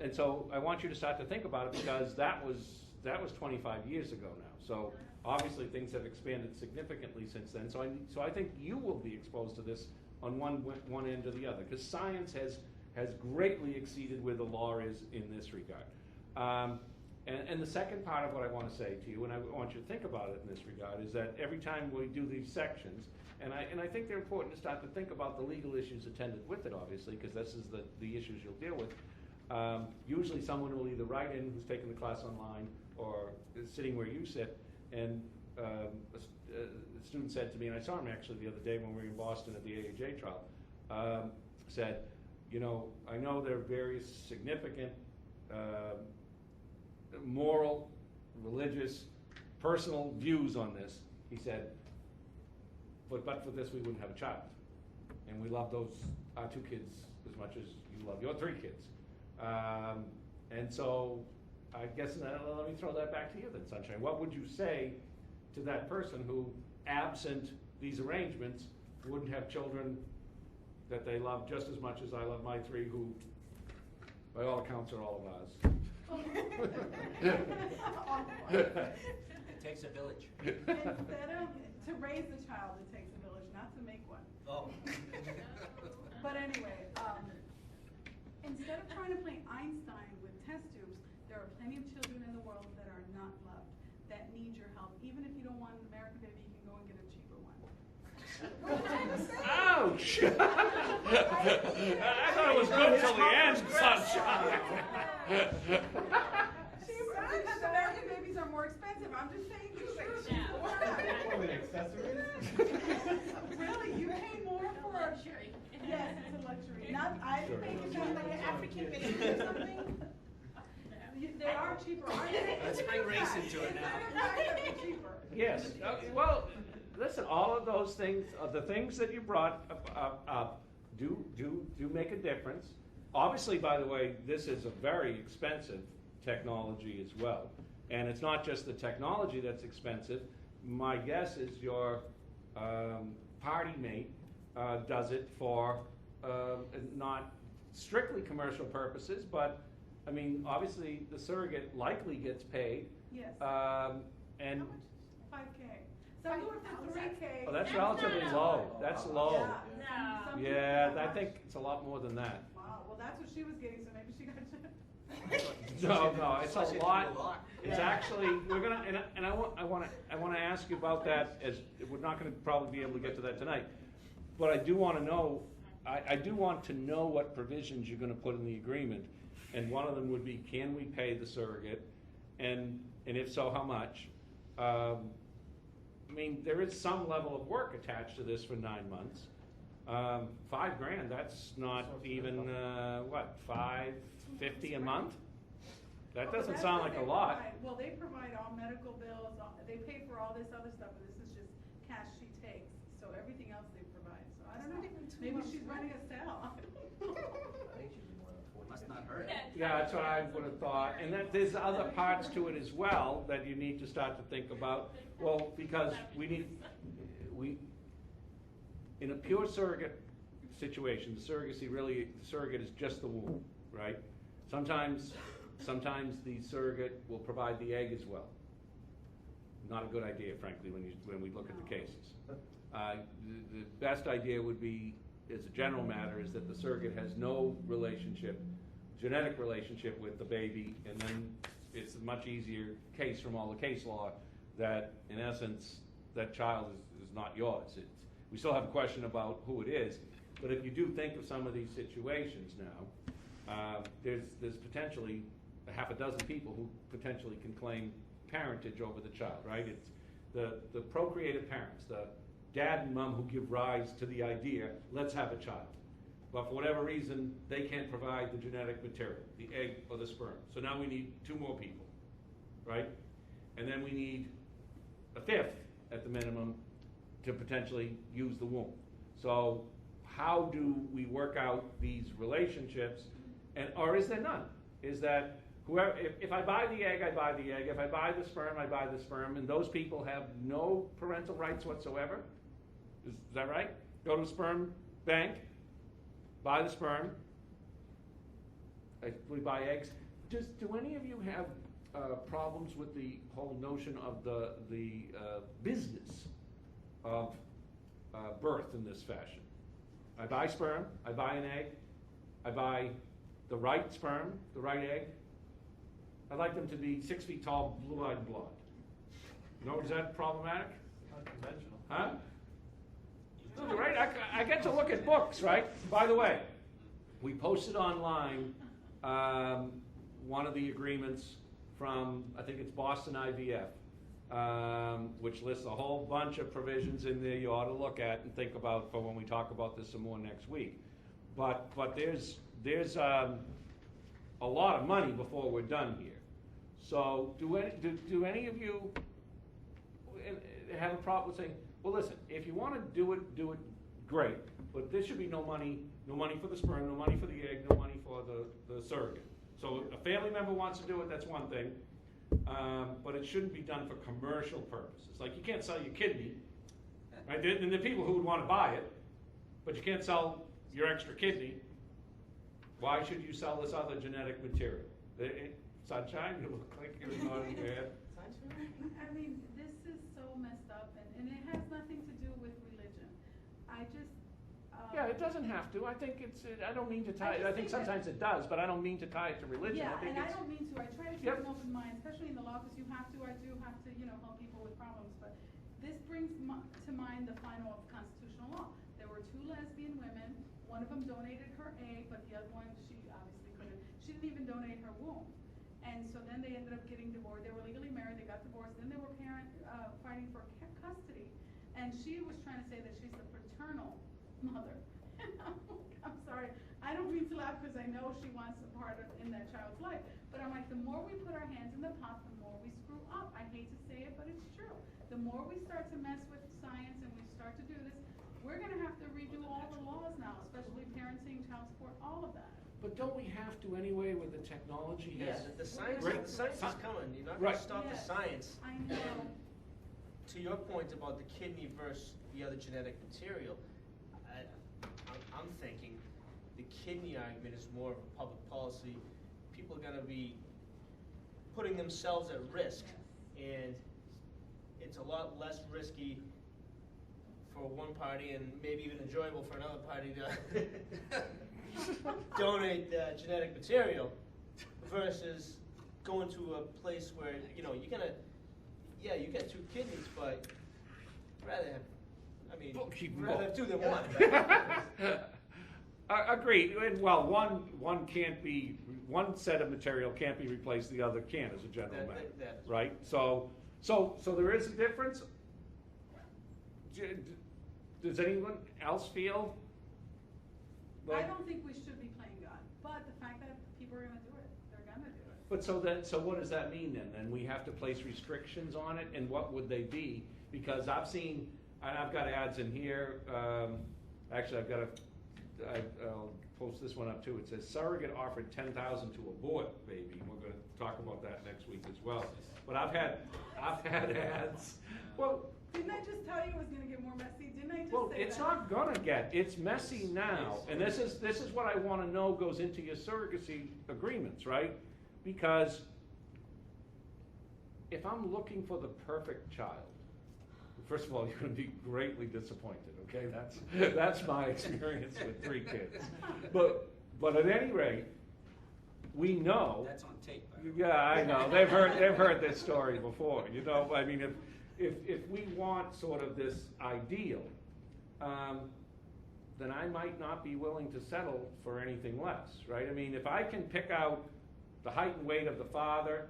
[SPEAKER 1] and so I want you to start to think about it, because that was 25 years ago now. So obviously things have expanded significantly since then. So I think you will be exposed to this on one end or the other, because science has greatly exceeded where the law is in this regard. And the second part of what I want to say to you, and I want you to think about it in this regard, is that every time we do these sections, and I think they're important to start to think about the legal issues attended with it, obviously, because this is the issues you'll deal with. Usually someone will either write in who's taking the class online or is sitting where you sit, and a student said to me, and I saw him actually the other day when we were in Boston at the AAJ trial, said, you know, I know there are various significant moral, religious, personal views on this. He said, but for this we wouldn't have a child. And we love our 2 kids as much as you love your 3 kids. And so I guess let me throw that back to you then, Sunshine. What would you say to that person who, absent these arrangements, wouldn't have children that they love just as much as I love my 3, who, by all accounts, are all of ours?
[SPEAKER 3] It takes a village.
[SPEAKER 5] instead of to raise a child, it takes a village, not to make one.
[SPEAKER 3] Oh.
[SPEAKER 5] But anyway, instead of trying to play Einstein with test tubes, there are plenty of children in the world that are not loved, that need your help. Even if you don't want an American baby, you can go and get a cheaper one.
[SPEAKER 1] Ouch! I thought it was good till the end, Sunshine.
[SPEAKER 5] Because American babies are more expensive. I'm just saying the truth.
[SPEAKER 2] What, accessories?
[SPEAKER 5] Really, you pay more for a luxury. Yes, it's a luxury. Not, I think it's not like an African baby or something. They are cheaper, aren't they?
[SPEAKER 3] Let's bring race into it now.
[SPEAKER 5] They're cheaper.
[SPEAKER 1] Yes. Well, listen, all of those things, the things that you brought up do make a difference. Obviously, by the way, this is a very expensive technology as well. And it's not just the technology that's expensive. My guess is your party mate does it for not strictly commercial purposes, but I mean, obviously the surrogate likely gets paid.
[SPEAKER 5] Yes.
[SPEAKER 1] And
[SPEAKER 5] How much? 5K. So I'm going for 3K.
[SPEAKER 1] oh, that's
[SPEAKER 8] That's
[SPEAKER 1] relatively
[SPEAKER 8] not
[SPEAKER 1] low.
[SPEAKER 2] a-
[SPEAKER 1] That's
[SPEAKER 2] Yeah.
[SPEAKER 1] low.
[SPEAKER 8] No.
[SPEAKER 5] Some
[SPEAKER 1] Yeah,
[SPEAKER 5] people-
[SPEAKER 1] I think it's a lot more than that.
[SPEAKER 5] Wow, well, that's what she was getting, so maybe she got.
[SPEAKER 1] No, it's a
[SPEAKER 3] Especially if you
[SPEAKER 1] lot.
[SPEAKER 3] do a lot.
[SPEAKER 1] It's actually, we're gonna, and I wanna ask you about that, as, we're not gonna probably be able to get to that tonight. But I do wanna know, I do want to know what provisions you're gonna put in the agreement. And one of them would be, can we pay the surrogate? And if so, how much? I mean, there is some level of work attached to this for 9 months. $5,000, that's not even, what, $550 a month? That
[SPEAKER 5] Oh,
[SPEAKER 1] doesn't
[SPEAKER 5] that's
[SPEAKER 1] sound
[SPEAKER 5] what
[SPEAKER 1] like a
[SPEAKER 5] they
[SPEAKER 1] lot.
[SPEAKER 5] provide. Well, they provide all medical bills, they pay for all this other stuff, but this is just cash she takes, so everything else they provide, so I don't know.
[SPEAKER 7] It's not even 2
[SPEAKER 5] Maybe
[SPEAKER 7] months
[SPEAKER 5] she's running a sale.
[SPEAKER 2] I think she'd be more than 40.
[SPEAKER 3] Must not hurt.
[SPEAKER 1] Yeah, that's what I would have thought, and that there's other parts to it as well that you need to start to think about. Well, because we, in a pure surrogate situation, the surrogate is just the womb, right? Sometimes the surrogate will provide the egg as well. Not a good idea, frankly, when we look at the cases. The best idea would be, as a general matter, is that the surrogate has no genetic relationship with the baby, and then it's a much easier case from all the case law that, in essence, that child is not yours. We still have a question about who it is, but if you do think of some of these situations now, there's potentially a half a dozen people who potentially can claim parentage over the child, right? It's the procreative parents, the dad and mom who give rise to the idea, let's have a child. But for whatever reason, they can't provide the genetic material, the egg or the sperm. So now we need 2 more people, right? And then we need a 5th at the minimum to potentially use the womb. So how do we work out these relationships? Or is there none? Is that whoever, if I buy the egg, I buy the egg. If I buy the sperm, I buy the sperm. And those people have no parental rights whatsoever? Is that right? Go to the sperm bank, buy the sperm. We buy eggs. Do any of you have problems with the whole notion of the business of birth in this fashion? I buy sperm, I buy an egg, I buy the right sperm, the right egg. I'd like them to be 6 feet tall, blue-eyed and blonde. No, is that problematic?
[SPEAKER 6] Unconventional.
[SPEAKER 1] Huh? No, right? I get to look at books, right? By the way, we posted online one of the agreements from, I think it's Boston IVF, which lists a whole bunch of provisions in there you ought to look at and think about for when we talk about this some more next week. But there's a lot of money before we're done here. So do any of you have a problem with saying, well, listen, if you want to do it great, but there should be no money for the sperm, no money for the egg, no money for the surrogate. So a family member wants to do it, that's one thing, but it shouldn't be done for commercial purposes. Like you can't sell your kidney, right? And there are people who would want to buy it, but you can't sell your extra kidney. Why should you sell this other genetic material? Sunshine, you look like you're nodding your head.
[SPEAKER 5] I mean, this is so messed up, and it has nothing to do with religion. I just.
[SPEAKER 1] Yeah, it doesn't have to. I think I don't mean to tie it. I think
[SPEAKER 5] just think
[SPEAKER 1] sometimes it does, but I don't mean to tie it to religion.
[SPEAKER 5] Yeah,
[SPEAKER 1] I think
[SPEAKER 5] and I
[SPEAKER 1] it's,
[SPEAKER 5] don't mean to. I try to keep
[SPEAKER 1] Yep.
[SPEAKER 5] an open mind, especially in the law, because I do have to, help people with problems. But this brings to mind the final of constitutional law. There were 2 lesbian women. One of them donated her egg, but the other one, she obviously couldn't. She didn't even donate her womb. And so then they ended up getting divorced. They were legally married. They got divorced. Then they were fighting for custody. And she was trying to say that she's the paternal mother. I'm sorry. I don't mean to laugh because I know she wants a part in that child's life. But I'm like, the more we put our hands in the pot, the more we screw up. I hate to say it, but it's true. The more we start to mess with science and we start to do this, we're going to have to redo all the laws now, especially
[SPEAKER 1] But don't we have to anyway with the technology
[SPEAKER 4] Yeah,
[SPEAKER 1] has?
[SPEAKER 4] the science,
[SPEAKER 1] Right.
[SPEAKER 4] the science is coming, you're not
[SPEAKER 1] Right.
[SPEAKER 4] gonna stop the
[SPEAKER 5] Yes.
[SPEAKER 4] science.
[SPEAKER 5] I know.
[SPEAKER 4] To your point about the kidney versus the other genetic material, I'm thinking the kidney argument is more of a public policy. People are gonna be putting themselves at risk, and it's a lot less risky for one party and maybe even enjoyable for another party to donate genetic material versus going to a place where, you know, you're gonna, yeah, you get 2 kidneys, but rather have, I mean,
[SPEAKER 1] Well, keep 'em
[SPEAKER 4] rather
[SPEAKER 1] both.
[SPEAKER 4] have 2 than 1.
[SPEAKER 1] Agreed. And, well, one can't be, one set of material can't be replaced, the other can as a general matter,
[SPEAKER 4] That's
[SPEAKER 1] right? So there is a difference. Does anyone else feel?
[SPEAKER 5] I
[SPEAKER 1] like-
[SPEAKER 5] don't think we should be playing God, but the fact that people are gonna do it, they're gonna do it.
[SPEAKER 1] But so what does that mean then? Then we have to place restrictions on it, and what would they be? Because I've seen, and I've got ads in here, actually I'll post this one up too. It says surrogate offered $10,000 to abort baby. We're gonna talk about that next week as well. But I've had ads, well,
[SPEAKER 5] Didn't I just tell you it was gonna get more messy? Didn't I just say
[SPEAKER 1] well,
[SPEAKER 5] that?
[SPEAKER 1] it's not gonna get, it's messy now, and this is what I wanna know goes into your surrogacy agreements, right? Because if I'm looking for the perfect child, first of all, you're gonna be greatly disappointed, okay? That's my experience with 3 kids. But at any rate, we know.
[SPEAKER 3] That's on tape, by the way.
[SPEAKER 1] Yeah, I know, they've heard this story before, you know, I mean, if we want sort of this ideal, then I might not be willing to settle for anything less, right? I mean, if I can pick out the height and weight of the father,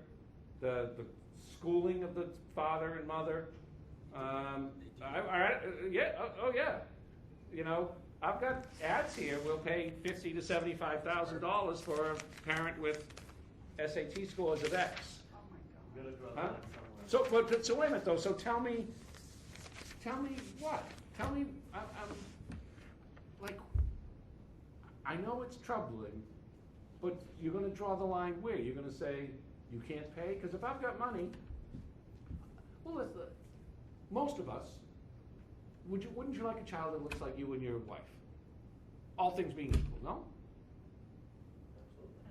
[SPEAKER 1] the schooling of the father and mother, yeah, you know, I've got ads here, we'll pay $50,000 to $75,000 for a parent with SAT scores of X.
[SPEAKER 5] Oh my
[SPEAKER 6] You
[SPEAKER 5] God.
[SPEAKER 6] gotta draw the
[SPEAKER 1] Huh?
[SPEAKER 6] line somewhere.
[SPEAKER 1] So wait a minute though, so tell me what? Tell me, I'm like, I know it's troubling, but you're gonna draw the line where? You're gonna say, you can't pay? Because if I've got money, well, listen, most of us, wouldn't you like a child that looks like you and your wife? All things being equal, no?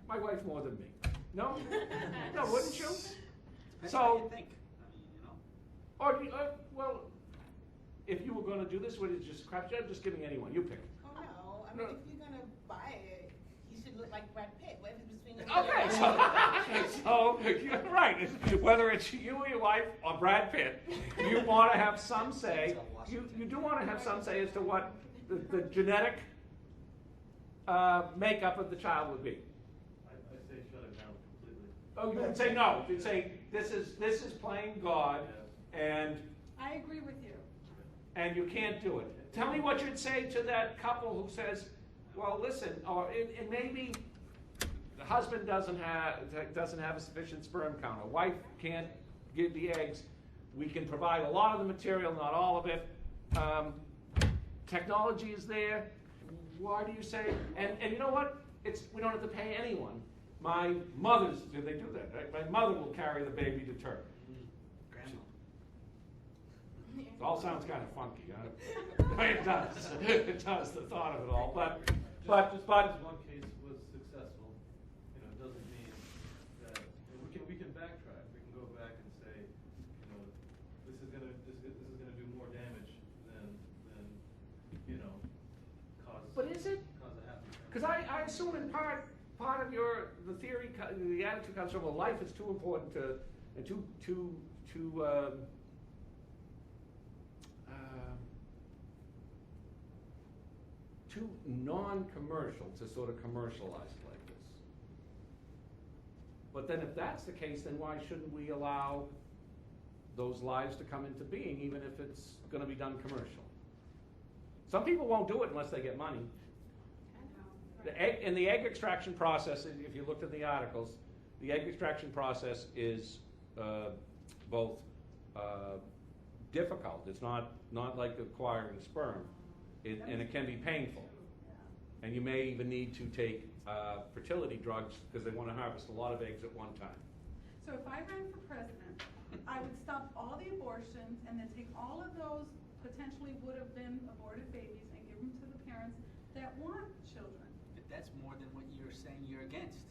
[SPEAKER 1] My wife more than me. No? No, wouldn't you?
[SPEAKER 3] Depends how you
[SPEAKER 1] So,
[SPEAKER 3] think. I mean, you know.
[SPEAKER 1] well, if you were gonna do this, would it just crap, I'm just giving anyone, you pick.
[SPEAKER 7] Oh, no, I mean, if you're gonna buy it, he should look like Brad Pitt, what if it's between the
[SPEAKER 1] Okay, so you're right, whether it's you or your wife or Brad Pitt, you wanna have some say, you do wanna have some say as to what the genetic makeup of the child would be.
[SPEAKER 6] I say shut it down completely.
[SPEAKER 1] Oh, you would say no, you'd say, this is playing God, and
[SPEAKER 5] I agree with you.
[SPEAKER 1] you can't do it. Tell me what you'd say to that couple who says, well, listen, and maybe the husband doesn't have a sufficient sperm count, a wife can't give the eggs, we can provide a lot of the material, not all of it. Technology is there, why do you say, and you know what, we don't have to pay anyone. My mother's, they do that, right? My mother will carry the baby to term.
[SPEAKER 3] Grandma.
[SPEAKER 1] It all sounds kind of funky, huh? It does. It does, the thought of it all. But
[SPEAKER 6] Just because one case was successful, you know, doesn't mean that, we can backtrack, we can go back and say, you know, this is gonna do more damage than, you know, cause.
[SPEAKER 1] But is it?
[SPEAKER 6] Cause a happy family.
[SPEAKER 1] Because I assume in part of the theory, the attitude comes from, well, life is too important and too non-commercial to sort of commercialize it like this. But then if that's the case, then why shouldn't we allow those lives to come into being, even if it's gonna be done commercial? Some people won't do it unless they get money. The egg extraction process, if you looked at the articles, the egg extraction process is both difficult. It's not like acquiring sperm, and it can be painful. And you may even need to take fertility drugs because they want to harvest a lot of eggs at one time.
[SPEAKER 5] So if I ran for president, I would stop all the abortions and then take all of those potentially would have been aborted babies and give them to the parents that want children.
[SPEAKER 3] But that's more than what you're saying you're against.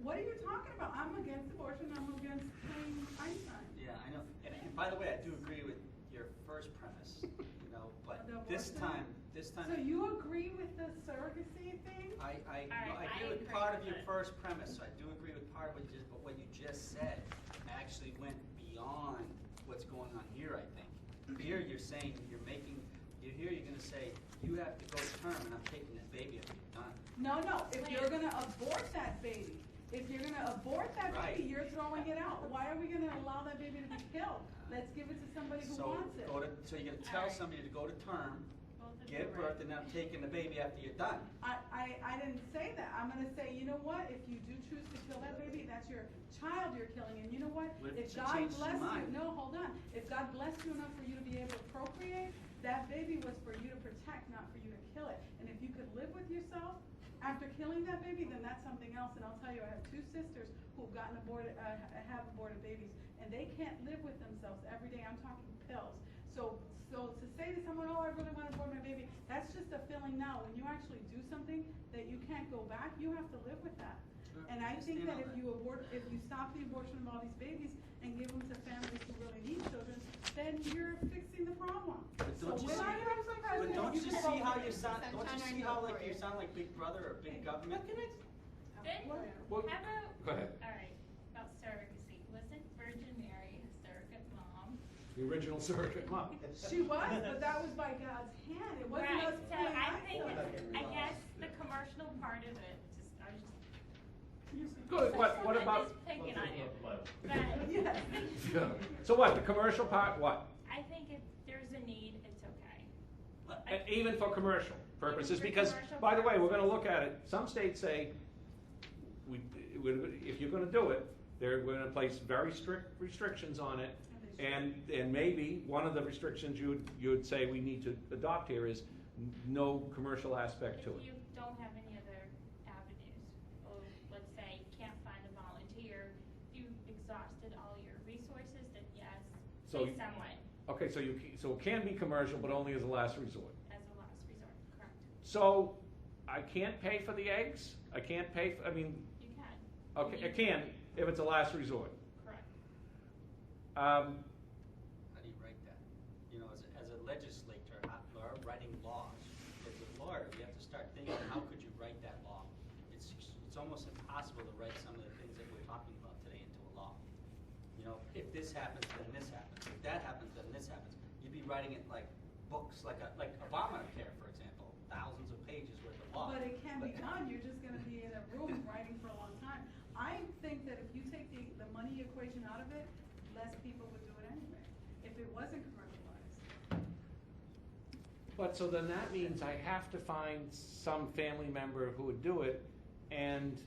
[SPEAKER 5] What are you talking about? I'm against abortion, I'm against killing Einstein.
[SPEAKER 3] Yeah, I know. And by the way, I do agree with your first premise, you know, but this time.
[SPEAKER 5] So you agree with the surrogacy thing?
[SPEAKER 3] I
[SPEAKER 8] I
[SPEAKER 3] agree with
[SPEAKER 8] agree
[SPEAKER 3] part of
[SPEAKER 8] with
[SPEAKER 3] your
[SPEAKER 8] it.
[SPEAKER 3] first premise, so I do agree with part of what you just said actually went beyond what's going on here, I think. Here you're saying, you're gonna say, you have to go to term and I'm taking that baby if you're done.
[SPEAKER 5] No, if you're gonna abort that baby,
[SPEAKER 3] Right.
[SPEAKER 5] you're throwing it out. Why are we gonna allow that baby to be killed? Let's give it to somebody who wants it.
[SPEAKER 3] So you're gonna tell
[SPEAKER 8] Alright.
[SPEAKER 3] somebody to go to term,
[SPEAKER 8] Both of
[SPEAKER 3] give
[SPEAKER 8] you are
[SPEAKER 3] birth,
[SPEAKER 8] right.
[SPEAKER 3] and I'm taking the baby after you're done.
[SPEAKER 5] I didn't say that. I'm gonna say, you know what, if you do choose to kill that baby, that's your child you're killing, and you know what?
[SPEAKER 3] What if
[SPEAKER 5] If
[SPEAKER 3] she
[SPEAKER 5] God
[SPEAKER 3] changes her
[SPEAKER 5] blessed you,
[SPEAKER 3] mind?
[SPEAKER 5] no, hold on. If God blessed you enough for you to be able to procreate, that baby was for you to protect, not for you to kill it. And if you could live with yourself after killing that baby, then that's something else. And I'll tell you, I have two sisters who've gotten aborted, have aborted babies, and they can't live with themselves every day. I'm talking pills. So to say to someone, oh, I really want to abort my baby, that's just a feeling now. When you actually do something that you can't go back, you have to live with that.
[SPEAKER 3] Sure,
[SPEAKER 5] And I think that
[SPEAKER 3] understand all
[SPEAKER 5] if you stop the abortion of all these babies and give them to families who really need children, then you're fixing the problem.
[SPEAKER 3] But
[SPEAKER 5] So
[SPEAKER 3] don't you
[SPEAKER 5] when
[SPEAKER 3] see-
[SPEAKER 5] I run for
[SPEAKER 3] But
[SPEAKER 5] president,
[SPEAKER 3] don't you
[SPEAKER 5] can
[SPEAKER 3] see
[SPEAKER 5] vote
[SPEAKER 3] how
[SPEAKER 5] for
[SPEAKER 3] you
[SPEAKER 5] me.
[SPEAKER 3] sound, don't you see how like you
[SPEAKER 8] for you.
[SPEAKER 3] sound like Big Brother or Big Government?
[SPEAKER 8] Then,
[SPEAKER 1] Well,
[SPEAKER 8] how about,
[SPEAKER 1] go ahead.
[SPEAKER 8] alright, about surrogacy, wasn't Virgin Mary a surrogate mom?
[SPEAKER 1] The original surrogate mom.
[SPEAKER 5] She was, but that was by God's hand. It wasn't
[SPEAKER 8] Right,
[SPEAKER 5] us
[SPEAKER 8] so
[SPEAKER 5] pulling
[SPEAKER 8] I
[SPEAKER 5] eyes
[SPEAKER 8] think,
[SPEAKER 5] on
[SPEAKER 8] it's-
[SPEAKER 5] it.
[SPEAKER 8] I guess the commercial part of it, I was just.
[SPEAKER 1] Good, what
[SPEAKER 8] I'm
[SPEAKER 1] about?
[SPEAKER 8] just picking on you, but
[SPEAKER 5] Yes.
[SPEAKER 1] Yeah. So what, the commercial part, what?
[SPEAKER 8] I think if there's a need, it's okay.
[SPEAKER 1] And even for commercial purposes,
[SPEAKER 8] for
[SPEAKER 1] because,
[SPEAKER 8] commercial
[SPEAKER 1] by the way, we're gonna
[SPEAKER 8] purposes.
[SPEAKER 1] look at it, some states say, if you're gonna do it, we're gonna place very strict restrictions on it, and maybe one of the restrictions you would say we need to adopt here is no commercial aspect to
[SPEAKER 8] If
[SPEAKER 1] it.
[SPEAKER 8] you don't have any other avenues, or let's say you can't find a volunteer, if you've exhausted all your resources, then yes,
[SPEAKER 1] So
[SPEAKER 8] pay
[SPEAKER 1] you-
[SPEAKER 8] someone
[SPEAKER 1] Okay, so it can be commercial, but only as a last resort.
[SPEAKER 8] as a last resort, correct?
[SPEAKER 1] So, I can't pay for the eggs? I can't pay, I mean,
[SPEAKER 8] You can.
[SPEAKER 1] okay,
[SPEAKER 8] You
[SPEAKER 1] I can, if it's a last resort.
[SPEAKER 8] Correct.
[SPEAKER 3] How do you write that? You know, as a legislator, writing laws, as a lawyer, you have to start thinking, how could you write that law? It's almost impossible to write some of the things that we're talking about today into a law. You know, if this happens, then this happens. If that happens, then this happens. You'd be writing it like books, like Obamacare, for example, thousands of pages worth of law.
[SPEAKER 5] But it can be done, you're just gonna be in a room writing for a long time. I think that if you take the money equation out of it, less people would do it anyway, if it wasn't commercialized.
[SPEAKER 1] But so then that means I have to find some family member who would do it, and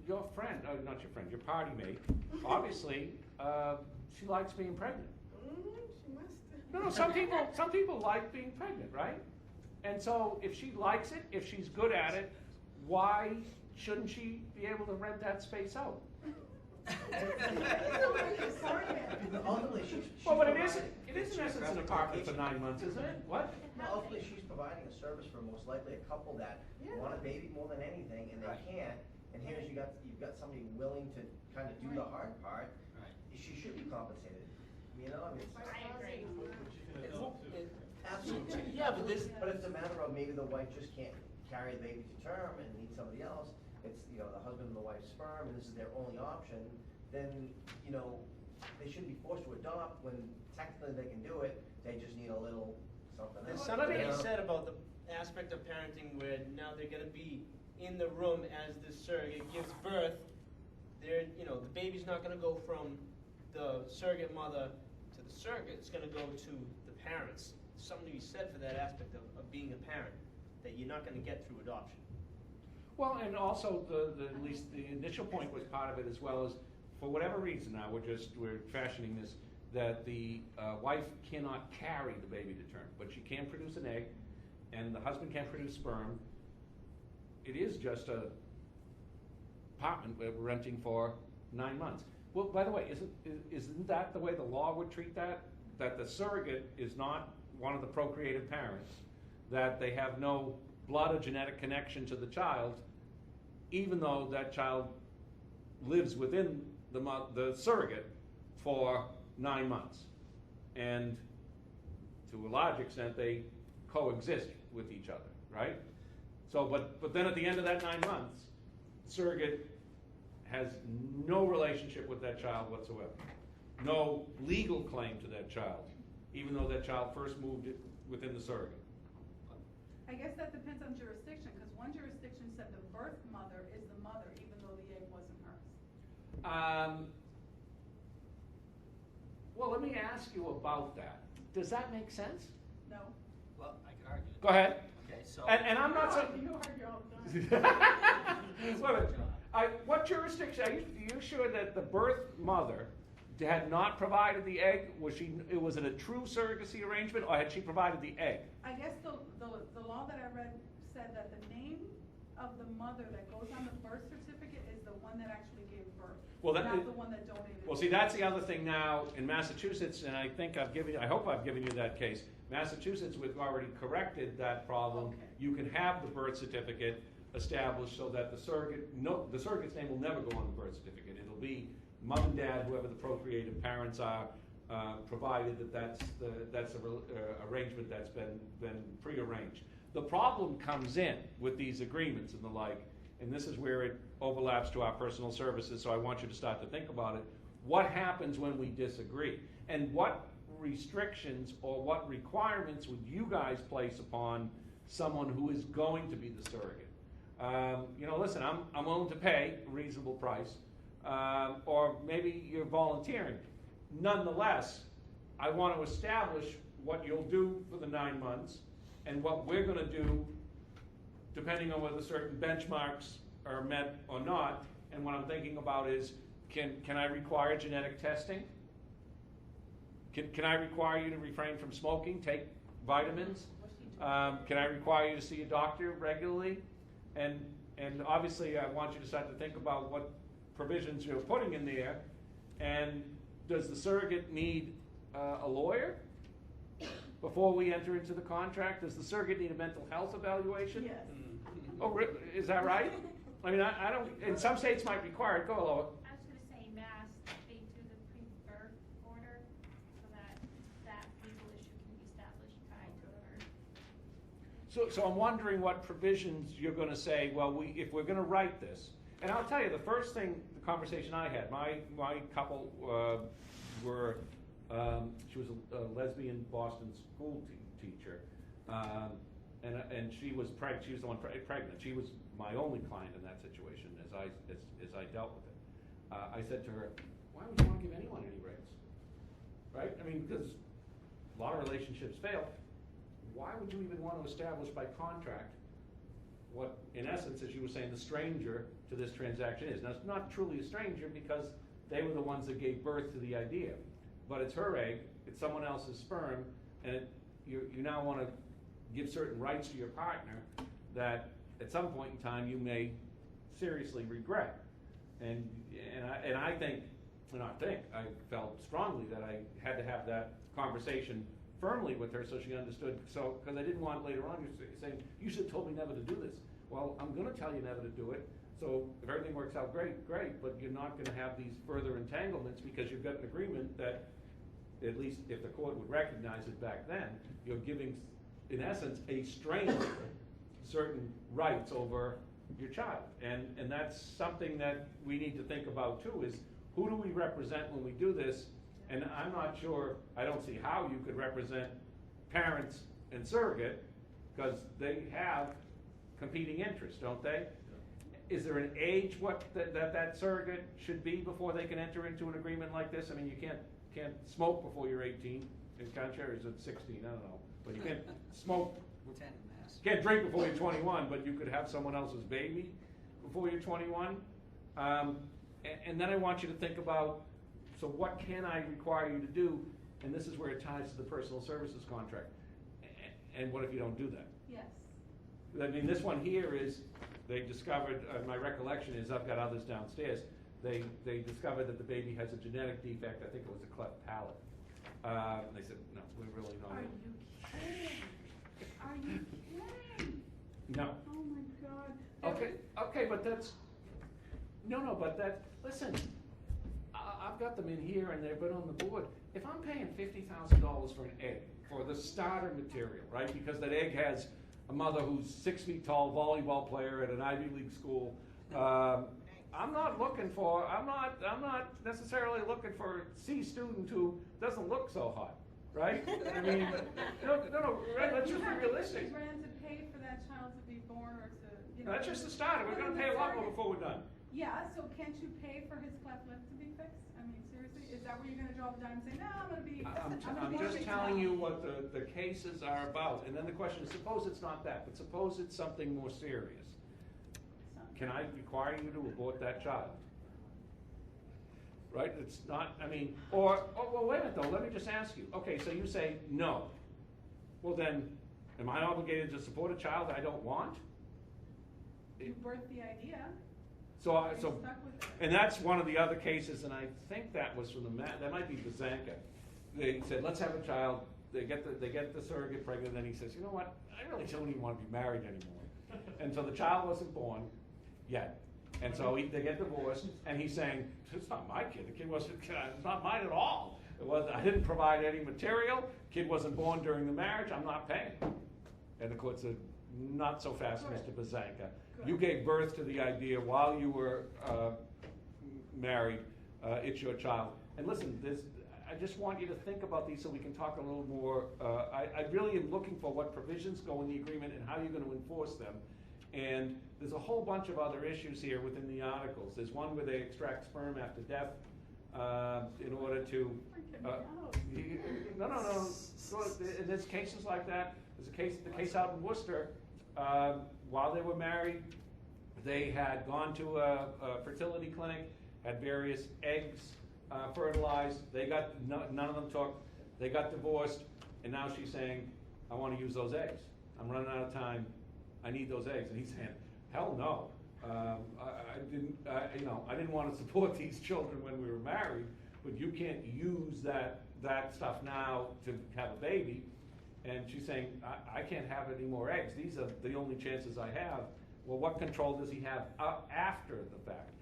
[SPEAKER 1] your friend, not your friend, your party mate, obviously, she likes being pregnant.
[SPEAKER 5] She must.
[SPEAKER 1] No, some people like being pregnant, right? And so if she likes it, if she's good at it, why shouldn't she be able to rent that space out?
[SPEAKER 2] Ultimately, she's
[SPEAKER 1] Well, but it
[SPEAKER 2] providing-
[SPEAKER 1] is in essence an apartment for 9 months, isn't it? What?
[SPEAKER 2] No, ultimately, she's providing a service for most likely a couple that want a baby more than anything, and they
[SPEAKER 3] Right.
[SPEAKER 2] can't. And here's you've got somebody willing to kind of do the hard part.
[SPEAKER 3] Right.
[SPEAKER 2] She should be compensated. You know, I mean,
[SPEAKER 8] I agree.
[SPEAKER 2] absolutely.
[SPEAKER 4] Yeah, but this-
[SPEAKER 2] But it's a matter of maybe the wife just can't carry the baby to term and needs somebody else. It's, you know, the husband and the wife's sperm, and this is their only option. Then, you know, they shouldn't be forced to adopt when technically they can do it. They just need a little something
[SPEAKER 4] There's
[SPEAKER 2] else.
[SPEAKER 4] something to
[SPEAKER 2] you
[SPEAKER 4] be
[SPEAKER 2] know?
[SPEAKER 4] said about the aspect of parenting where now they're gonna be in the room as the surrogate gives birth. The baby's not gonna go from the surrogate mother to the surrogate, it's gonna go to the parents. There's something to be said for that aspect of being a parent, that you're not gonna get through adoption.
[SPEAKER 1] Well, and also at least the initial point was part of it as well as, for whatever reason now, we're fashioning this, that the wife cannot carry the baby to term, but she can produce an egg, and the husband can produce sperm, it is just a apartment we're renting for 9 months. Well, by the way, isn't that the way the law would treat that? That the surrogate is not one of the procreative parents, that they have no blood or genetic connection to the child, even though that child lives within the surrogate for 9 months. And to a large extent, they coexist with each other, right? So, but then at the end of that 9 months, the surrogate has no relationship with that child whatsoever. No legal claim to that child, even though that child first moved within the surrogate.
[SPEAKER 5] I guess that depends on jurisdiction, because one jurisdiction said the birth mother is the mother, even though the egg wasn't hers.
[SPEAKER 1] Well, let me ask you about that. Does that make sense?
[SPEAKER 5] No.
[SPEAKER 3] Well, I can argue.
[SPEAKER 1] Go ahead.
[SPEAKER 3] Okay, so.
[SPEAKER 1] And I'm not saying.
[SPEAKER 5] You argue all the time.
[SPEAKER 3] That's
[SPEAKER 1] Wait a
[SPEAKER 3] my
[SPEAKER 1] minute.
[SPEAKER 3] job.
[SPEAKER 1] What jurisdiction, are you sure that the birth mother had not provided the egg? Was it a true surrogacy arrangement, or had she provided the egg?
[SPEAKER 5] I guess the law that I read said that the name of the mother that goes on the birth certificate is the one that actually gave birth,
[SPEAKER 1] Well,
[SPEAKER 5] not the one that donated.
[SPEAKER 1] Well, see, that's the other thing now in Massachusetts, and I hope I've given you that case. Massachusetts, we've already corrected that problem.
[SPEAKER 5] Okay.
[SPEAKER 1] You can have the birth certificate established so that the surrogate's name will never go on the birth certificate. It'll be mom and dad, whoever the procreative parents are, provided that's the arrangement that's been prearranged. The problem comes in with these agreements and the like, and this is where it overlaps to our personal services, so I want you to start to think about it. What happens when we disagree? And what restrictions or what requirements would you guys place upon someone who is going to be the surrogate? Listen, I'm willing to pay a reasonable price, or maybe you're volunteering. Nonetheless, I want to establish what you'll do for the 9 months and what we're going to do depending on whether certain benchmarks are met or not. And what I'm thinking about is, can I require genetic testing? Can I require you to refrain from smoking, take vitamins? Can I require you to see a doctor regularly? And obviously, I want you to start to think about what provisions you're putting in there. And does the surrogate need a lawyer before we enter into the contract? Does the surrogate need a mental health evaluation?
[SPEAKER 5] Yes.
[SPEAKER 1] Oh, is that right? I mean, I don't. And some states might require it. Go, Lola.
[SPEAKER 8] I was gonna say Mass, they do the pre-birth order, so that legal issue can be established tied to her.
[SPEAKER 1] So I'm wondering what provisions you're going to say. Well, if we're going to write this, and I'll tell you the first thing, the conversation I had. My couple were. She was a lesbian Boston school teacher, and she was pregnant. She was the one pregnant. She was my only client in that situation as I dealt with it. I said to her, "Why would you want to give anyone any rights? Right? I mean, because a lot of relationships fail. Why would you even want to establish by contract what, in essence, as you were saying, the stranger to this transaction is? Now, it's not truly a stranger because they were the ones that gave birth to the idea. But it's her egg, it's someone else's sperm, and you now want to give certain rights to your partner that at some point in time you may seriously regret. And I felt strongly that I had to have that conversation firmly with her so she understood. So, because I didn't want later on you saying, you should have told me never to do this. Well, I'm going to tell you never to do it. So if everything works out great, but you're not going to have these further entanglements because you've got an agreement that, at least if the court would recognize it back then, you're giving, in essence, a stranger certain rights over your child. And that's something that we need to think about too, is who do we represent when we do this? And I'm not sure, I don't see how you could represent parents and surrogate, because they have competing interests, don't they? Is there an age that surrogate should be before they can enter into an agreement like this? I mean, you can't smoke before you're 18, in contrary, is it 16? I don't know. But you can't smoke,
[SPEAKER 3] 10 in Mass.
[SPEAKER 1] can't drink before you're 21, but you could have someone else's baby before you're 21. And then I want you to think about, so what can I require you to do? And this is where it ties to the personal services contract. And what if you don't do that?
[SPEAKER 5] Yes.
[SPEAKER 1] I mean, this one here is they discovered, my recollection is, I've got others downstairs, they discovered that the baby has a genetic defect, I think it was a cleft palate. They said, no, we really don't.
[SPEAKER 5] Are you kidding? Are you kidding?
[SPEAKER 1] No.
[SPEAKER 5] Oh my God.
[SPEAKER 1] Okay, but that's, no, but that, listen, I've got them in here and they've been on the board. If I'm paying $50,000 for an egg, for the starter material, right? Because that egg has a mother who's 6 feet tall, volleyball player at an Ivy League school. I'm not necessarily looking for a C student who doesn't look so hot, right? I mean, no, right, let's just be realistic.
[SPEAKER 5] $50 grand to pay for that child to be born or to, you know.
[SPEAKER 1] That's just the starter. We're gonna pay a lot more before we're done.
[SPEAKER 5] Yeah, so can't you pay for his cleft lip to be fixed? I mean, seriously, is that where you're gonna draw the line and say, no, I'm gonna be,
[SPEAKER 1] I'm just telling you what the cases are about, and then the question is, suppose it's not that, but suppose it's something more serious. Can I require you to abort that child? Right, it's not, I mean, well, wait a minute though, let me just ask you. Okay, so you say no. Well then, am I obligated to support a child I don't want?
[SPEAKER 5] you birthed the idea.
[SPEAKER 1] So,
[SPEAKER 5] You're stuck with it.
[SPEAKER 1] and that's one of the other cases, and I think that was from that might be Bazanka. They said, let's have a child. They get the surrogate pregnant, and he says, you know what? I really don't even want to be married anymore. And so the child wasn't born yet, and so they get divorced, and he's saying, it's not my kid. The kid wasn't. It's not mine at all. It was. I didn't provide any material. Kid wasn't born during the marriage. I'm not paying. And the court said, not so fast,
[SPEAKER 5] Good.
[SPEAKER 1] Mr. Bazanka.
[SPEAKER 5] Good.
[SPEAKER 1] You gave birth to the idea while you were married. It's your child. And listen, I just want you to think about these so we can talk a little more. I really am looking for what provisions go in the agreement and how you're going to enforce them. And there's a whole bunch of other issues here within the articles. There's one where they extract sperm after death in order to. No. So, and there's cases like that. There's the case out in Worcester. While they were married, they had gone to a fertility clinic, had various eggs fertilized. They got none of them took. They got divorced, and now she's saying, "I want to use those eggs. I'm running out of time. I need those eggs." And he's saying, "Hell no. I didn't want to support these children when we were married, but you can't use that stuff now to have a baby." And she's saying, I can't have any more eggs. These are the only chances I have. Well, what control does he have after the fact?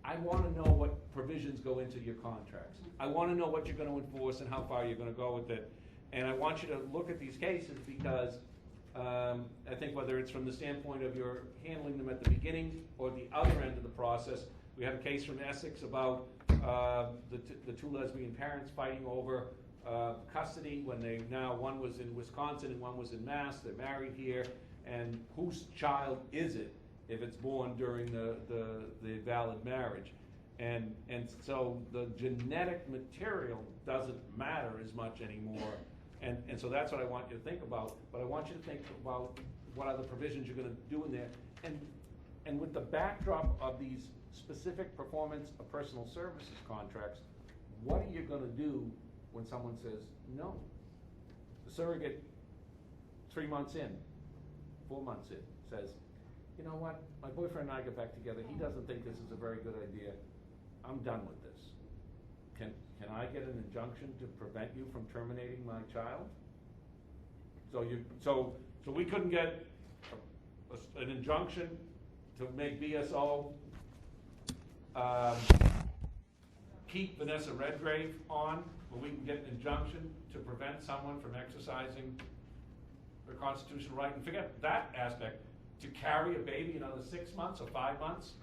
[SPEAKER 1] I want to know what provisions go into your contracts. I want to know what you're going to enforce and how far you're going to go with it. And I want you to look at these cases because I think whether it's from the standpoint of your handling them at the beginning or the other end of the process, we had a case from Essex about the two lesbian parents fighting over custody when one was in Wisconsin and one was in Mass. They're married here, and whose child is it if it's born during the valid marriage? And so the genetic material doesn't matter as much anymore. And so that's what I want you to think about. But I want you to think about what other provisions you're going to do in there. And with the backdrop of these specific performance of personal services contracts, what are you going to do when someone says no? The surrogate, 3 months in, 4 months in, says, you know what, my boyfriend and I get back together, he doesn't think this is a very good idea, I'm done with this. Can I get an injunction to prevent you from terminating my child? So we couldn't get an injunction to make BSO keep Vanessa Redgrave on, where we can get an injunction to prevent someone from exercising their constitutional right, and forget that aspect, to carry a baby another 6 months or 5 months.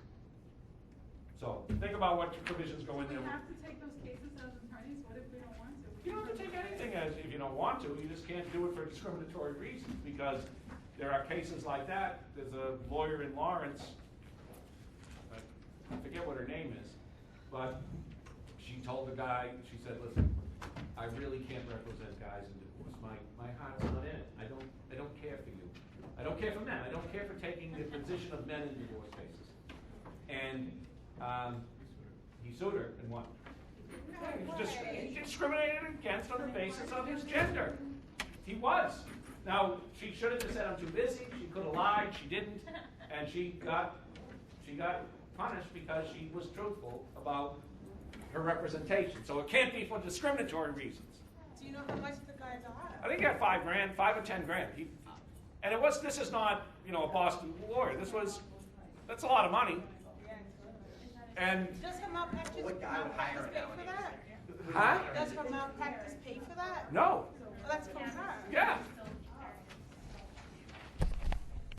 [SPEAKER 1] So think about what provisions go in there.
[SPEAKER 5] We have to take those cases as attorneys. What if we don't want to?
[SPEAKER 1] You don't have to take anything as if you don't want to. You just can't do it for discriminatory reasons, because there are cases like that. There's a lawyer in Lawrence, I forget what her name is, but she told the guy, she said, listen, I really can't represent guys in divorce. My heart's not in it. I don't care for you. I don't care for men. I don't care for taking the position of men in divorce cases. And he sued her and won. He discriminated against on the basis of his gender. He was. Now, she should have just said, I'm too busy. She could have lied. She didn't. And she got punished because she was truthful about her representation. So it can't be for discriminatory reasons.
[SPEAKER 7] Do you know how much the guys are?
[SPEAKER 1] I think he had $5 grand, 5 or 10 grand. And this is not, a Boston lawyer. That's a lot of money. And,
[SPEAKER 7] Does her malpractice
[SPEAKER 2] What guy would hire her
[SPEAKER 7] pay for
[SPEAKER 2] nowadays?
[SPEAKER 7] that?
[SPEAKER 1] huh?
[SPEAKER 7] Does her malpractice pay for that?
[SPEAKER 1] No.
[SPEAKER 7] Well, that's from her.
[SPEAKER 1] Yeah.